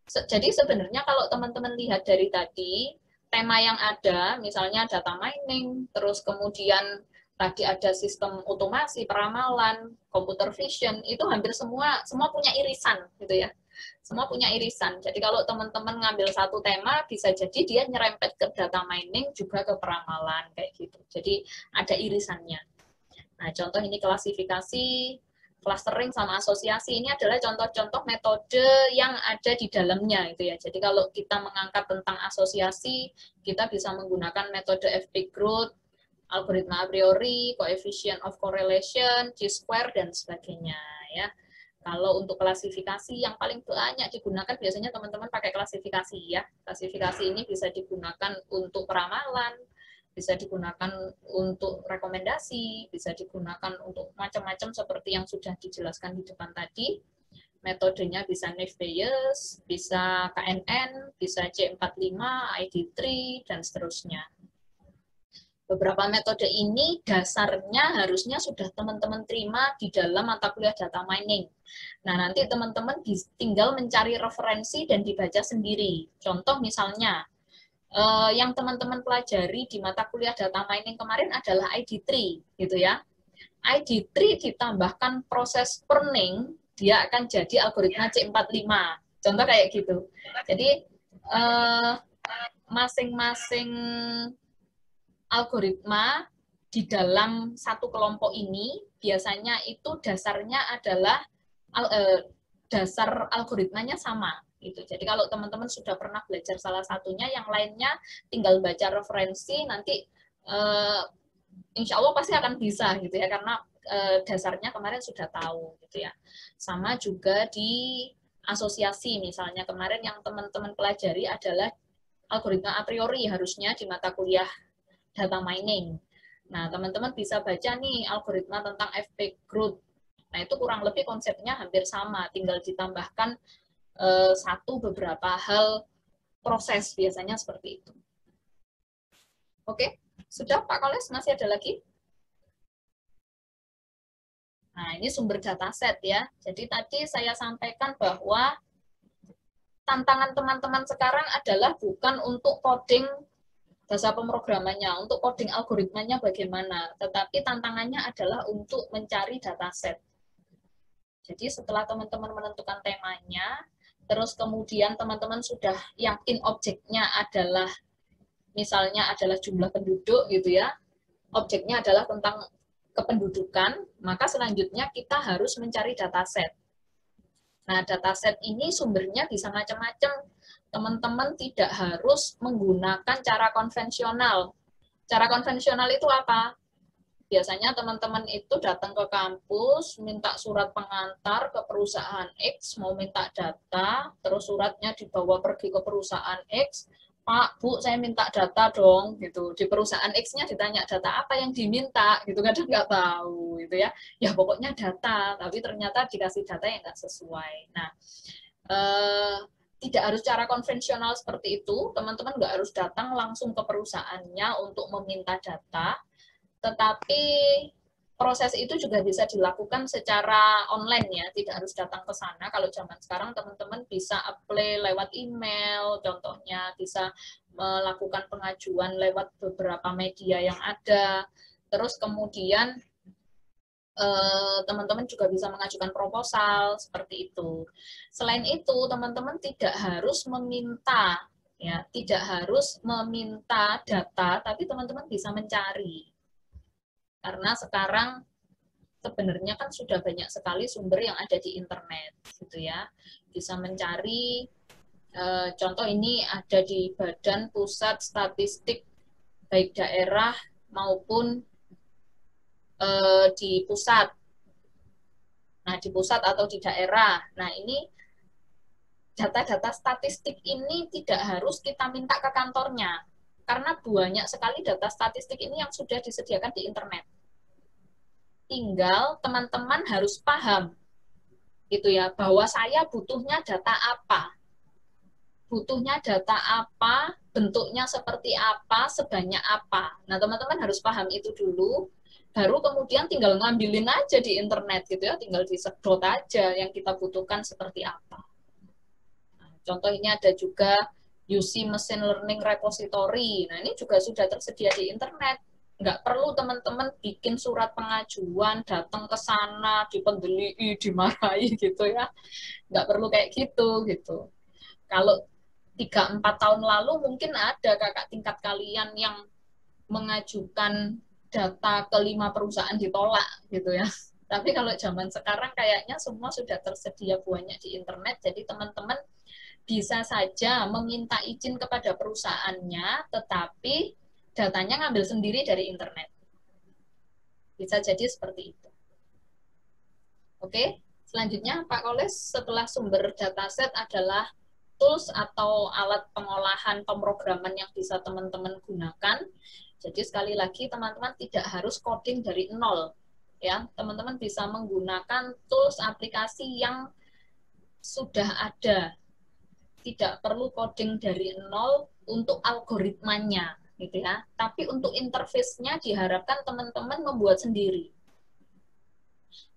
Speaker 1: Jadi sebenarnya kalau teman-teman lihat dari tadi, tema yang ada, misalnya data mining, terus kemudian tadi ada sistem otomasi, peramalan, computer vision, itu hampir semua punya irisan gitu ya. Semua punya irisan. Jadi kalau teman-teman ngambil satu tema, bisa jadi dia nyerempet ke data mining juga ke peramalan kayak gitu. Jadi ada irisannya. Nah, contoh ini klasifikasi, clustering sama asosiasi, ini adalah contoh-contoh metode yang ada di dalamnya itu ya. Jadi kalau kita mengangkat tentang asosiasi, kita bisa menggunakan metode FP Growth, algoritma a priori, coefficient of correlation, chi-square dan sebagainya ya. Kalau untuk klasifikasi yang paling banyak digunakan biasanya teman-teman pakai klasifikasi ya. Klasifikasi ini bisa digunakan untuk peramalan, bisa digunakan untuk rekomendasi, bisa digunakan untuk macam-macam seperti yang sudah dijelaskan di depan tadi. Metodenya bisa Naive-Bayes, bisa KNN, bisa C45, ID3, dan seterusnya. Beberapa metode ini dasarnya harusnya sudah teman-teman terima di dalam mata kuliah data mining. Nah, nanti teman-teman tinggal mencari referensi dan dibaca sendiri. Contoh misalnya, yang teman-teman pelajari di mata kuliah data mining kemarin adalah ID3 gitu ya. ID3 ditambahkan proses pruning, dia akan jadi algoritma C45. Contoh kayak gitu. Jadi masing-masing algoritma di dalam satu kelompok ini biasanya itu dasarnya adalah dasar algoritmanya sama. Gitu. Jadi kalau teman-teman sudah pernah belajar salah satunya, yang lainnya tinggal baca referensi, nanti insya Allah pasti akan bisa gitu ya, karena dasarnya kemarin sudah tahu gitu ya. Sama juga di asosiasi misalnya, kemarin yang teman-teman pelajari adalah algoritma a priori harusnya di mata kuliah data mining. Nah, teman-teman bisa baca nih algoritma tentang FP Growth. Nah, itu kurang lebih konsepnya hampir sama, tinggal ditambahkan beberapa hal proses, biasanya seperti itu. Oke, sudah Pak Koles, masih ada lagi? Nah, ini sumber dataset ya. Jadi tadi saya sampaikan bahwa tantangan teman-teman sekarang adalah bukan untuk coding bahasa pemrogramannya, untuk coding algoritmanya bagaimana, tetapi tantangannya adalah untuk mencari dataset. Jadi setelah teman-teman menentukan temanya, terus kemudian teman-teman sudah yakin objeknya adalah, misalnya adalah jumlah penduduk gitu ya, objeknya adalah tentang kependudukan, maka selanjutnya kita harus mencari dataset. Nah, dataset ini sumbernya bisa macam-macam. Teman-teman tidak harus menggunakan cara konvensional. Cara konvensional itu apa? Biasanya teman-teman itu datang ke kampus, minta surat pengantar ke perusahaan X, mau minta data, terus suratnya dibawa pergi ke perusahaan X, Pak, Bu, saya minta data dong, gitu. Di perusahaan X-nya ditanya data apa yang diminta, gitu, kadang nggak tahu, gitu ya. Ya pokoknya data, tapi ternyata dikasih data yang nggak sesuai. Nah, tidak harus cara konvensional seperti itu, teman-teman nggak harus datang langsung ke perusahaannya untuk meminta data, tetapi proses itu juga bisa dilakukan secara online ya, tidak harus datang ke sana. Kalau zaman sekarang teman-teman bisa apply lewat email, contohnya bisa melakukan pengajuan lewat beberapa media yang ada, terus kemudian teman-teman juga bisa mengajukan proposal seperti itu. Selain itu, teman-teman tidak harus meminta ya, tidak harus meminta data, tapi teman-teman bisa mencari. Karena sekarang sebenarnya kan sudah banyak sekali sumber yang ada di internet gitu ya. Bisa mencari contoh ini ada di Badan Pusat Statistik baik daerah maupun di pusat. Nah, di pusat atau di daerah. Nah, ini data-data statistik ini tidak harus kita minta ke kantornya, karena banyak sekali data statistik ini yang sudah disediakan di internet. Tinggal teman-teman harus paham, gitu ya, bahwa saya butuhnya data apa. Butuhnya data apa, bentuknya seperti apa, sebanyak apa. Nah, teman-teman harus paham itu dulu, baru kemudian tinggal ngambilin aja di internet gitu ya, tinggal disedot aja yang kita butuhkan seperti apa. Nah, contoh ini ada juga UC Machine Learning Repository. Nah, ini juga sudah tersedia di internet. Nggak perlu teman-teman bikin surat pengajuan, datang ke sana, dipendeli, dimarahi gitu ya. Nggak perlu kayak gitu. Kalau 3-4 tahun lalu mungkin ada kakak tingkat kalian yang mengajukan data ke 5 perusahaan ditolak gitu ya. Tapi kalau zaman sekarang kayaknya semua sudah tersedia banyak di internet, jadi teman-teman bisa saja meminta izin kepada perusahaannya, tetapi datanya ngambil sendiri dari internet. Bisa jadi seperti itu. Oke, selanjutnya Pak Koles, setelah sumber dataset adalah tools atau alat pengolahan pemrograman yang bisa teman-teman gunakan. Jadi sekali lagi teman-teman tidak harus coding dari nol, ya. Teman-teman bisa menggunakan tools aplikasi yang sudah ada. Tidak perlu coding dari nol untuk algoritmanya, gitu ya. Tapi untuk interface-nya diharapkan teman-teman membuat sendiri.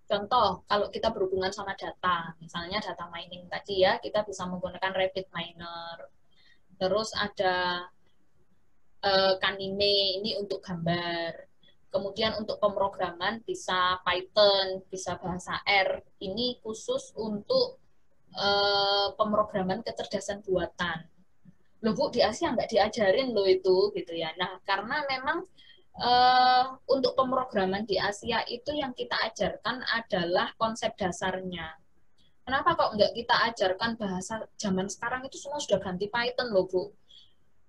Speaker 1: Contoh, kalau kita berhubungan sama data, misalnya data mining tadi ya, kita bisa menggunakan RabbitMiner. Terus ada Kanime, ini untuk gambar. Kemudian untuk pemrograman bisa Python, bisa bahasa R. Ini khusus untuk pemrograman kecerdasan buatan. Loh Bu, di Asia nggak diajarin loh itu, gitu ya. Nah, karena memang untuk pemrograman di Asia itu yang kita ajarkan adalah konsep dasarnya. Kenapa kok nggak kita ajarkan bahasa zaman sekarang itu semua sudah ganti Python loh Bu.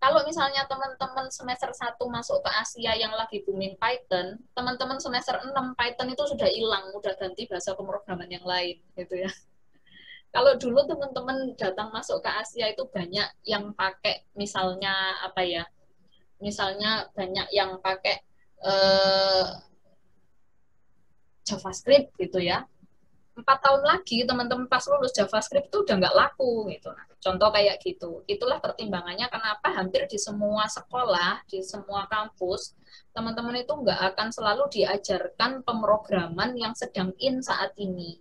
Speaker 1: Kalau misalnya teman-teman semester 1 masuk ke Asia yang lagi booming Python, teman-teman semester 6 Python itu sudah hilang, udah ganti bahasa pemrograman yang lain gitu ya. Kalau dulu teman-teman datang masuk ke Asia itu banyak yang pakai misalnya apa ya? Misalnya banyak yang pakai JavaScript gitu ya. 4 tahun lagi teman-teman pas lulus JavaScript itu udah nggak laku gitu. Nah, contoh kayak gitu. Itulah pertimbangannya kenapa hampir di semua sekolah, di semua kampus, teman-teman itu nggak akan selalu diajarkan pemrograman yang sedang in saat ini,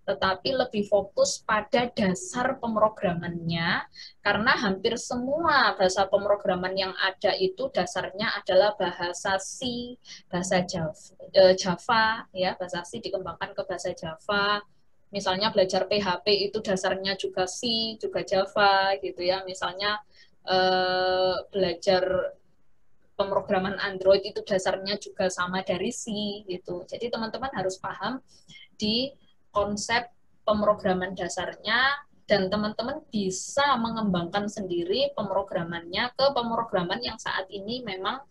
Speaker 1: tetapi lebih fokus pada dasar pemrogramannya, karena hampir semua bahasa pemrograman yang ada itu dasarnya adalah bahasa C, bahasa Java, ya, bahasa C dikembangkan ke bahasa Java. Misalnya belajar PHP itu dasarnya juga C, juga Java, gitu ya. Misalnya belajar pemrograman Android itu dasarnya juga sama dari C, gitu. Jadi teman-teman harus paham di konsep pemrograman dasarnya, dan teman-teman bisa mengembangkan sendiri pemrogramannya ke pemrograman yang saat ini memang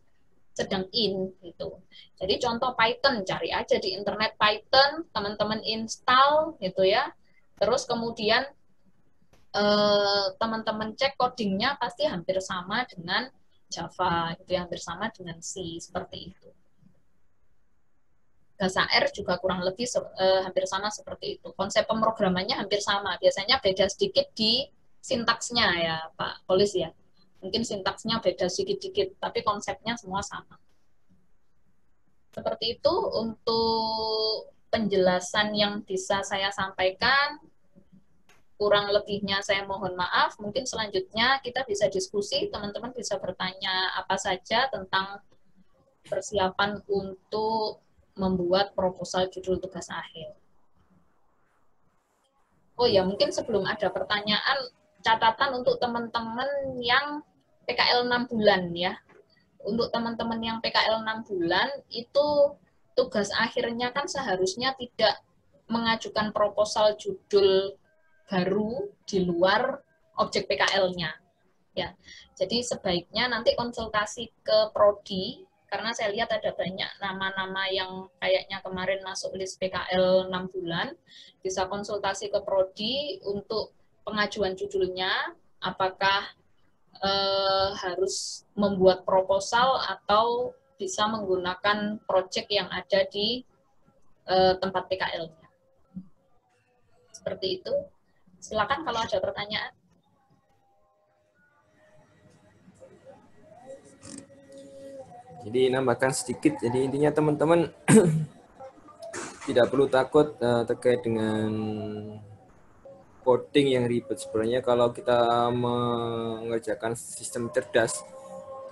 Speaker 1: sedang in gitu. Jadi contoh Python, cari aja di internet Python, teman-teman install gitu ya. Terus kemudian teman-teman cek codingnya pasti hampir sama dengan Java, gitu ya, hampir sama dengan C, seperti itu. Bahasa R juga kurang lebih hampir sama seperti itu. Konsep pemrogramannya hampir sama. Biasanya beda sedikit di sintaksnya ya, Pak Polis ya. Mungkin sintaksnya beda sedikit-sedikit, tapi konsepnya semua sama. Seperti itu untuk penjelasan yang bisa saya sampaikan. Kurang lebihnya saya mohon maaf. Mungkin selanjutnya kita bisa diskusi, teman-teman bisa bertanya apa saja tentang persiapan untuk membuat proposal judul tugas akhir. Oh ya, mungkin sebelum ada pertanyaan, catatan untuk teman-teman yang PKL 6 bulan ya. Untuk teman-teman yang PKL 6 bulan, itu tugas akhirnya kan seharusnya tidak mengajukan proposal judul baru di luar objek PKL-nya. Ya, jadi sebaiknya nanti konsultasi ke prodi, karena saya lihat ada banyak nama-nama yang kayaknya kemarin masuk list PKL 6 bulan, bisa konsultasi ke prodi untuk pengajuan judulnya, apakah harus membuat proposal atau bisa menggunakan project yang ada di tempat PKL-nya. Seperti itu. Silakan kalau ada pertanyaan.
Speaker 3: Jadi nambahkan sedikit, jadi intinya teman-teman tidak perlu takut terkait dengan coding yang ribet. Sebenarnya kalau kita mengerjakan sistem cerdas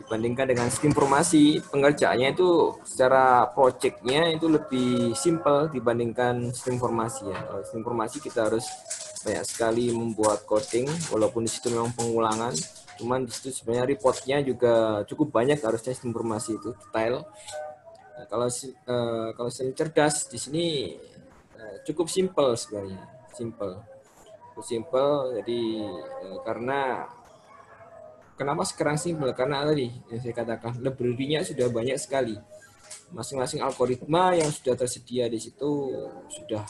Speaker 3: dibandingkan dengan sistem informasi, pengerjaannya itu secara projectnya itu lebih simple dibandingkan sistem informasi ya. Kalau sistem informasi kita harus banyak sekali membuat coding, walaupun di situ memang pengulangan, cuman di situ sebenarnya reportnya juga cukup banyak harusnya sistem informasi itu detail. Nah, kalau sistem cerdas di sini cukup simple sebenarnya, simple. Jadi karena kenapa sekarang simple? Karena tadi yang saya katakan library-nya sudah banyak sekali. Masing-masing algoritma yang sudah tersedia di situ sudah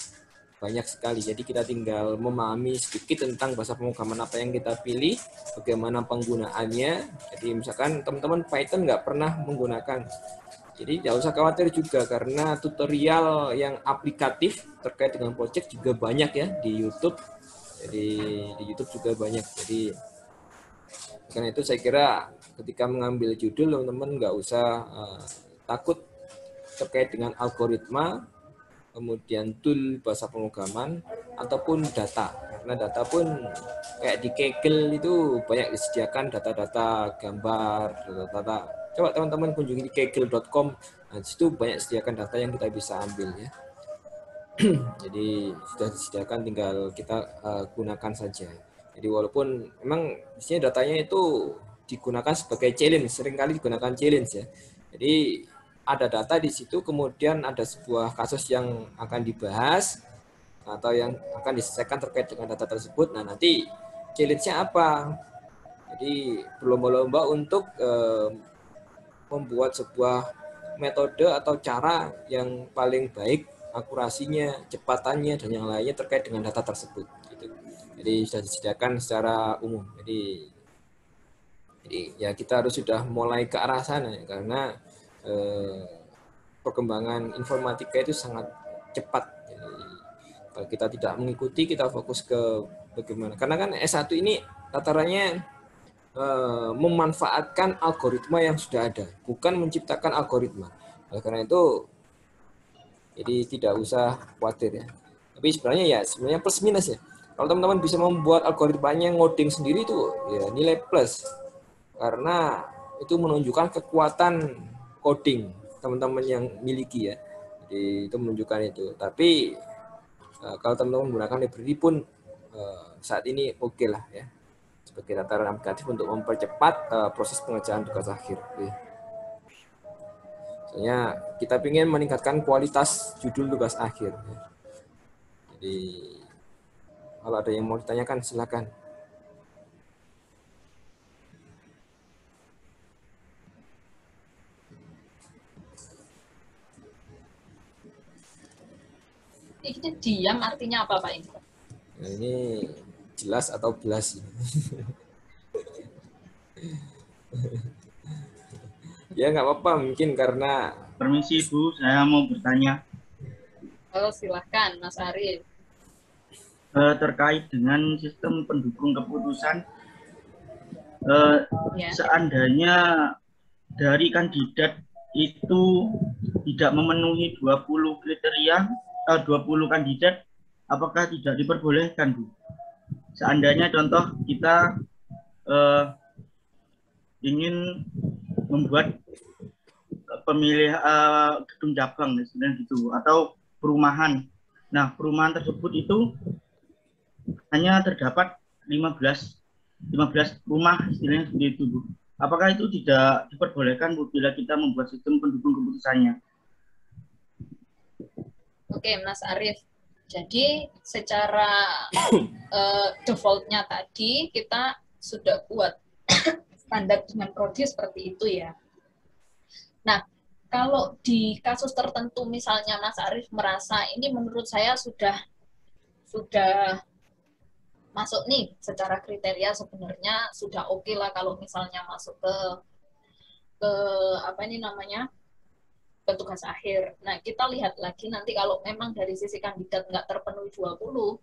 Speaker 3: banyak sekali. Jadi kita tinggal memahami sedikit tentang bahasa pemrograman apa yang kita pilih, bagaimana penggunaannya. Jadi misalkan teman-teman Python nggak pernah menggunakan, jadi tidak usah khawatir juga karena tutorial yang aplikatif terkait dengan project juga banyak ya di YouTube. Jadi di YouTube juga banyak. Jadi karena itu saya kira ketika mengambil judul teman-teman nggak usah takut terkait dengan algoritma, kemudian tool bahasa pemrograman ataupun data, karena data pun kayak di Kaggle itu banyak disediakan data-data gambar, data-data. Coba teman-teman kunjungi di kaggle.com, nah situ banyak disediakan data yang kita bisa ambil ya. Jadi sudah disediakan, tinggal kita gunakan saja. Jadi walaupun memang di sini datanya itu digunakan sebagai challenge, seringkali digunakan challenge ya. Jadi ada data di situ, kemudian ada sebuah kasus yang akan dibahas atau yang akan diselesaikan terkait dengan data tersebut. Nah, nanti challenge-nya apa? Jadi berlomba-lomba untuk membuat sebuah metode atau cara yang paling baik, akurasinya, cepatannya, dan yang lainnya terkait dengan data tersebut. Gitu. Jadi sudah disediakan secara umum. Jadi ya kita harus sudah mulai ke arah sana ya, karena perkembangan informatika itu sangat cepat. Jadi, kalau kita tidak mengikuti, kita fokus ke bagaimana. Karena kan S1 ini tatarannya memanfaatkan algoritma yang sudah ada, bukan menciptakan algoritma. Oleh karena itu, jadi tidak usah khawatir ya. Tapi sebenarnya plus minus ya. Kalau teman-teman bisa membuat algoritmanya ngoding sendiri itu ya nilai plus. Karena itu menunjukkan kekuatan coding teman-teman yang miliki ya. Jadi itu menunjukkan itu. Tapi kalau teman-teman menggunakan library pun saat ini oke lah ya. Sebagai tataran aplikatif untuk mempercepat proses pengerjaan tugas akhir. Soalnya kita ingin meningkatkan kualitas judul tugas akhir. Ya. Jadi kalau ada yang mau ditanyakan silakan.
Speaker 1: Ini diam artinya apa Pak Indra?
Speaker 3: Nah, ini jelas atau belas? Ya nggak apa-apa, mungkin karena.
Speaker 6: Permisi Bu, saya mau bertanya.
Speaker 1: Oh silahkan Mas Arif.
Speaker 6: Terkait dengan sistem pendukung keputusan,
Speaker 1: Ya.
Speaker 6: Seandainya dari kandidat itu tidak memenuhi 20 kriteria, 20 kandidat, apakah tidak diperbolehkan, Bu? Seandainya contoh kita ingin membuat pemilih gedung cabang, sebenarnya gitu, atau perumahan. Nah, perumahan tersebut itu hanya terdapat 15 rumah, istilahnya seperti itu, Bu. Apakah itu tidak diperbolehkan, Bu, bila kita membuat sistem pendukung keputusannya?
Speaker 1: Oke, Mas Arif. Jadi secara default-nya tadi kita sudah buat standar dengan prodi seperti itu ya. Nah, kalau di kasus tertentu misalnya Mas Arif merasa ini menurut saya sudah masuk nih secara kriteria sebenarnya sudah oke lah kalau misalnya masuk ke apa ini namanya, ke tugas akhir. Nah, kita lihat lagi nanti kalau memang dari sisi kandidat nggak terpenuhi 20,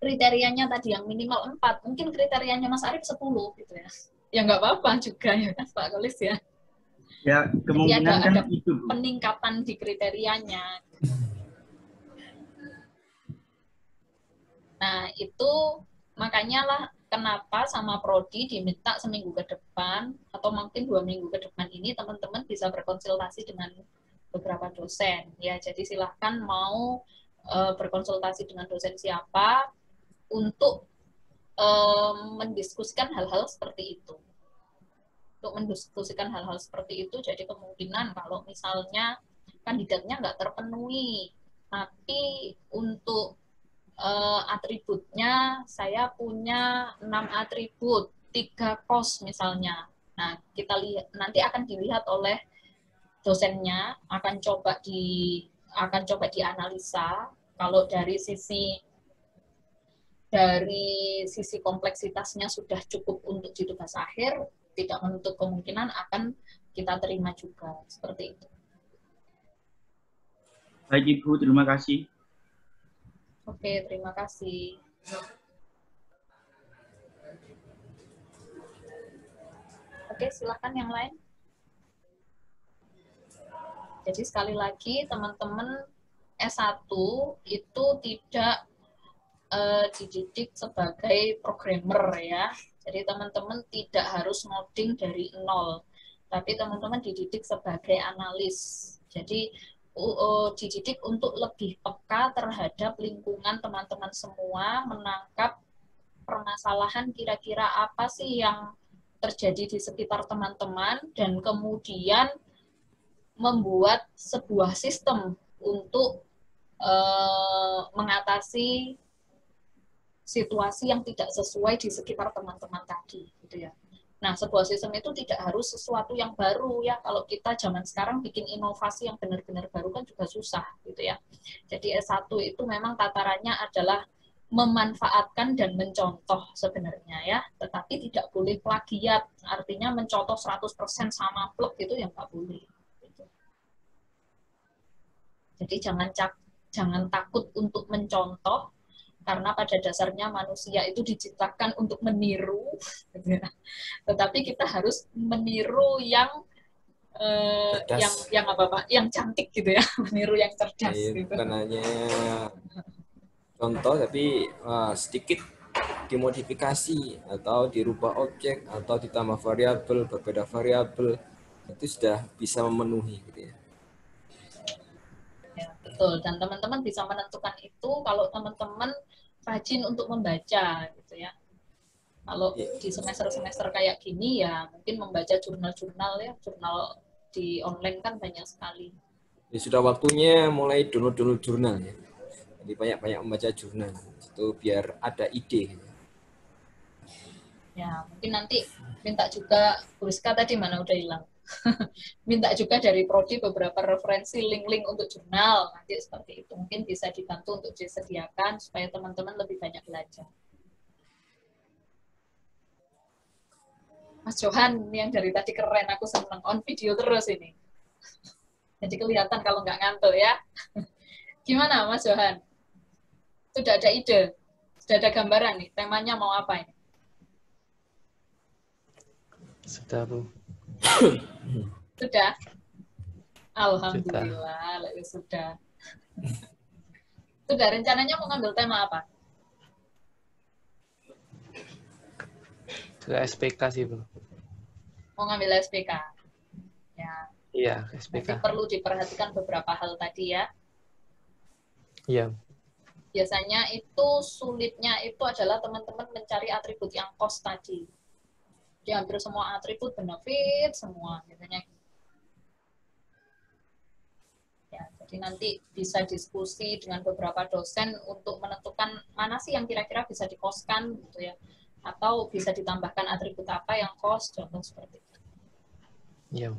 Speaker 1: kriterianya tadi yang minimal 4, mungkin kriterianya Mas Arief 10 gitu ya. Ya nggak apa-apa juga ya kan Pak Kolis ya.
Speaker 6: Ya, kemungkinan
Speaker 1: Jadi
Speaker 6: kan
Speaker 1: ada
Speaker 6: itu, Bu.
Speaker 1: peningkatan di kriterianya. Nah, itu makanya lah kenapa sama Prodi diminta seminggu ke depan atau mungkin 2 minggu ke depan ini teman-teman bisa berkonsultasi dengan beberapa dosen. Ya, jadi silahkan mau berkonsultasi dengan dosen siapa untuk mendiskusikan hal-hal seperti itu. Untuk mendiskusikan hal-hal seperti itu, jadi kemungkinan kalau misalnya kandidatnya nggak terpenuhi, tapi untuk atributnya saya punya 6 atribut, 3 kos misalnya. Nah, kita lihat nanti akan dilihat oleh dosennya, akan coba dianalisa kalau dari sisi kompleksitasnya sudah cukup untuk di tugas akhir, tidak menutup kemungkinan akan kita terima juga seperti itu.
Speaker 6: Baik Ibu, terima kasih.
Speaker 1: Oke, terima kasih. Oke, silakan yang lain. Jadi sekali lagi teman-teman S1 itu tidak dididik sebagai programmer ya. Jadi teman-teman tidak harus ngoding dari nol, tapi teman-teman dididik sebagai analis. Jadi dididik untuk lebih peka terhadap lingkungan teman-teman semua, menangkap permasalahan kira-kira apa sih yang terjadi di sekitar teman-teman, dan kemudian membuat sebuah sistem untuk mengatasi situasi yang tidak sesuai di sekitar teman-teman tadi, gitu ya. Nah, sebuah sistem itu tidak harus sesuatu yang baru ya. Kalau kita zaman sekarang bikin inovasi yang benar-benar baru kan juga susah, gitu ya. Jadi S1 itu memang tatarannya adalah memanfaatkan dan mencontoh sebenarnya ya, tetapi tidak boleh plagiat. Artinya mencontoh 100% sama plek itu yang nggak boleh. Gitu. Jadi jangan takut untuk mencontoh, karena pada dasarnya manusia itu diciptakan untuk meniru, tetapi kita harus meniru yang yang cantik gitu ya, meniru yang cerdas. Gitu.
Speaker 3: Bukan hanya contoh, tapi sedikit dimodifikasi atau dirubah objek atau ditambah variabel, berbeda variabel, itu sudah bisa memenuhi gitu ya.
Speaker 1: Ya, betul. Dan teman-teman bisa menentukan itu kalau teman-teman rajin untuk membaca gitu ya. Kalau di semester-semester kayak gini ya mungkin membaca jurnal-jurnal ya, jurnal di online kan banyak sekali.
Speaker 3: Ya, sudah waktunya mulai download jurnal ya. Jadi banyak-banyak membaca jurnal itu biar ada ide.
Speaker 1: Ya, mungkin nanti minta juga Rizka tadi mana udah hilang. Minta juga dari Prodi beberapa referensi link-link untuk jurnal, nanti seperti itu mungkin bisa dibantu untuk disediakan supaya teman-teman lebih banyak belajar. Mas Johan yang dari tadi keren, aku seneng, on video terus ini. Jadi kelihatan kalau nggak ngantuk ya. Gimana Mas Johan? Sudah ada ide? Sudah ada gambaran nih, temanya mau apa ini?
Speaker 5: Sudah, Bu.
Speaker 1: Sudah? Alhamdulillah, sudah. Sudah, rencananya mau ngambil tema apa?
Speaker 5: Ke SPK sih, Bu.
Speaker 1: Mau ngambil SPK? Ya.
Speaker 5: Iya, SPK.
Speaker 1: Nanti perlu diperhatikan beberapa hal tadi ya.
Speaker 5: Iya.
Speaker 1: Biasanya itu sulitnya itu adalah teman-teman mencari atribut yang cost tadi. Di hampir semua atribut benefit semua biasanya. Ya, jadi nanti bisa diskusi dengan beberapa dosen untuk menentukan mana sih yang kira-kira bisa dikoskan gitu ya, atau bisa ditambahkan atribut apa yang cost, contoh seperti itu.
Speaker 5: Iya.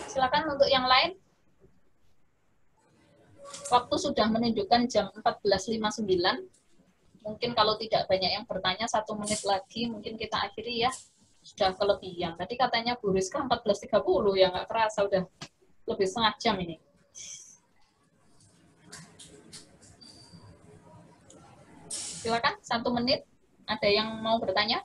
Speaker 1: Silakan untuk yang lain. Waktu sudah menunjukkan jam 14.59. Mungkin kalau tidak banyak yang bertanya, 1 menit lagi mungkin kita akhiri ya. Sudah kelebihan. Tadi katanya Bu Rizka 14.30 ya, nggak kerasa udah lebih setengah jam ini. Silakan, 1 menit. Ada yang mau bertanya?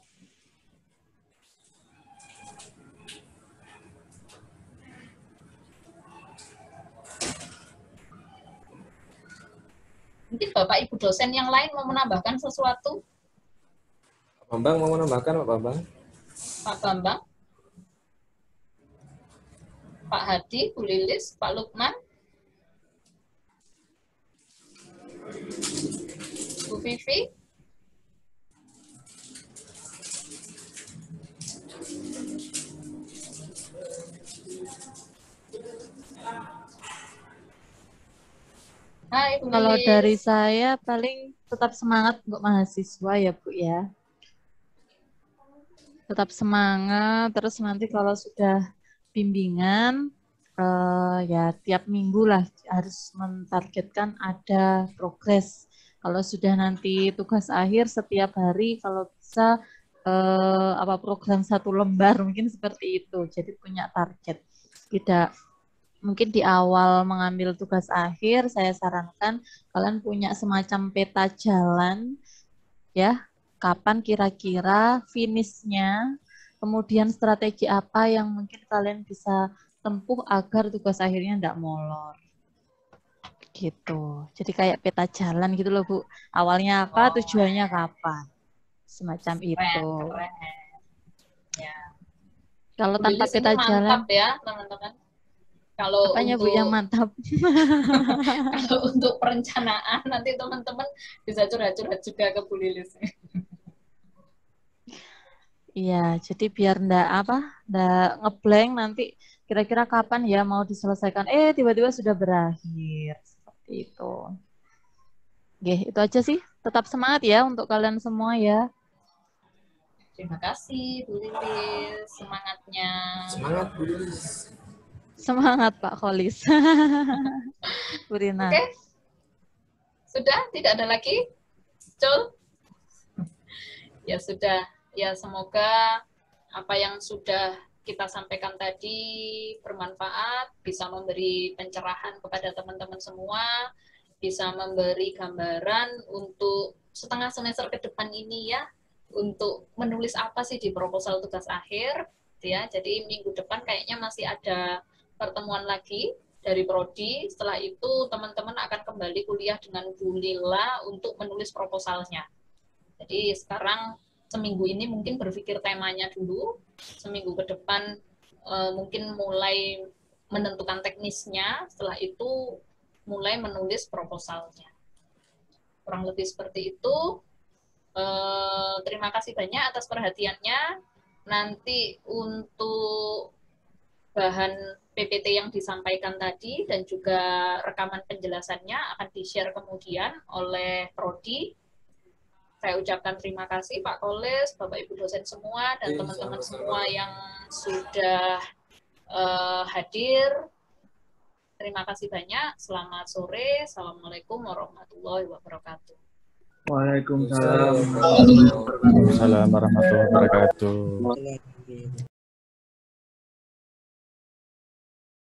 Speaker 1: Mungkin Bapak Ibu dosen yang lain mau menambahkan sesuatu?
Speaker 3: Pak Bambang mau menambahkan, Pak Bambang?
Speaker 1: Pak Bambang? Pak Hadi, Bu Lilis, Pak Lukman? Bu Vivi? Hai, Bu
Speaker 4: Kalau
Speaker 1: Lilis.
Speaker 4: dari saya paling tetap semangat untuk mahasiswa ya Bu ya. Tetap semangat, terus nanti kalau sudah bimbingan, ya tiap minggu lah harus mentargetkan ada progres. Kalau sudah nanti tugas akhir setiap hari, kalau bisa program 1 lembar mungkin seperti itu. Jadi punya target. Tidak mungkin di awal mengambil tugas akhir, saya sarankan kalian punya semacam peta jalan, ya, kapan kira-kira finishnya, kemudian strategi apa yang mungkin kalian bisa tempuh agar tugas akhirnya tidak molor. Gitu. Jadi kayak peta jalan gitu loh, Bu. Awalnya apa, tujuannya kapan. Semacam itu.
Speaker 1: Keren. Ya.
Speaker 4: Kalau
Speaker 1: Bu
Speaker 4: tanpa
Speaker 1: Lilis ini
Speaker 4: peta jalan,
Speaker 1: mantap ya, teman-teman. Kalau
Speaker 4: apanya Bu
Speaker 1: untuk
Speaker 4: yang mantap?
Speaker 1: kalau untuk perencanaan nanti teman-teman bisa curhat-curhat juga ke Bu Lilis.
Speaker 4: Iya, jadi biar ndak ngeblank nanti kira-kira kapan ya mau diselesaikan. Tiba-tiba sudah berakhir. Seperti itu. Oke, itu aja sih. Tetap semangat ya untuk kalian semua ya.
Speaker 1: Terima kasih Bu Lilis, semangatnya.
Speaker 3: Semangat, Bu Lilis.
Speaker 4: Semangat Pak Kholis. Bu Rina.
Speaker 1: Oke. Sudah? Tidak ada lagi? Cul? Ya sudah. Ya semoga apa yang sudah kita sampaikan tadi bermanfaat, bisa memberi pencerahan kepada teman-teman semua, bisa memberi gambaran untuk setengah semester ke depan ini ya, untuk menulis apa sih di proposal tugas akhir, ya. Jadi minggu depan kayaknya masih ada pertemuan lagi dari Prodi. Setelah itu teman-teman akan kembali kuliah dengan Bu Lila untuk menulis proposalnya. Jadi sekarang seminggu ini mungkin berpikir temanya dulu, seminggu ke depan mungkin mulai menentukan teknisnya, setelah itu mulai menulis proposalnya. Kurang lebih seperti itu. Terima kasih banyak atas perhatiannya. Nanti untuk bahan PPT yang disampaikan tadi dan juga rekaman penjelasannya akan di-share kemudian oleh Prodi. Saya ucapkan terima kasih Pak Kholis, Bapak Ibu dosen semua, dan teman-teman semua yang sudah hadir. Terima kasih banyak. Selamat sore. Assalamualaikum warahmatullahi wabarakatuh.
Speaker 6: Waalaikumsalam.
Speaker 2: Waalaikumsalam warahmatullahi wabarakatuh.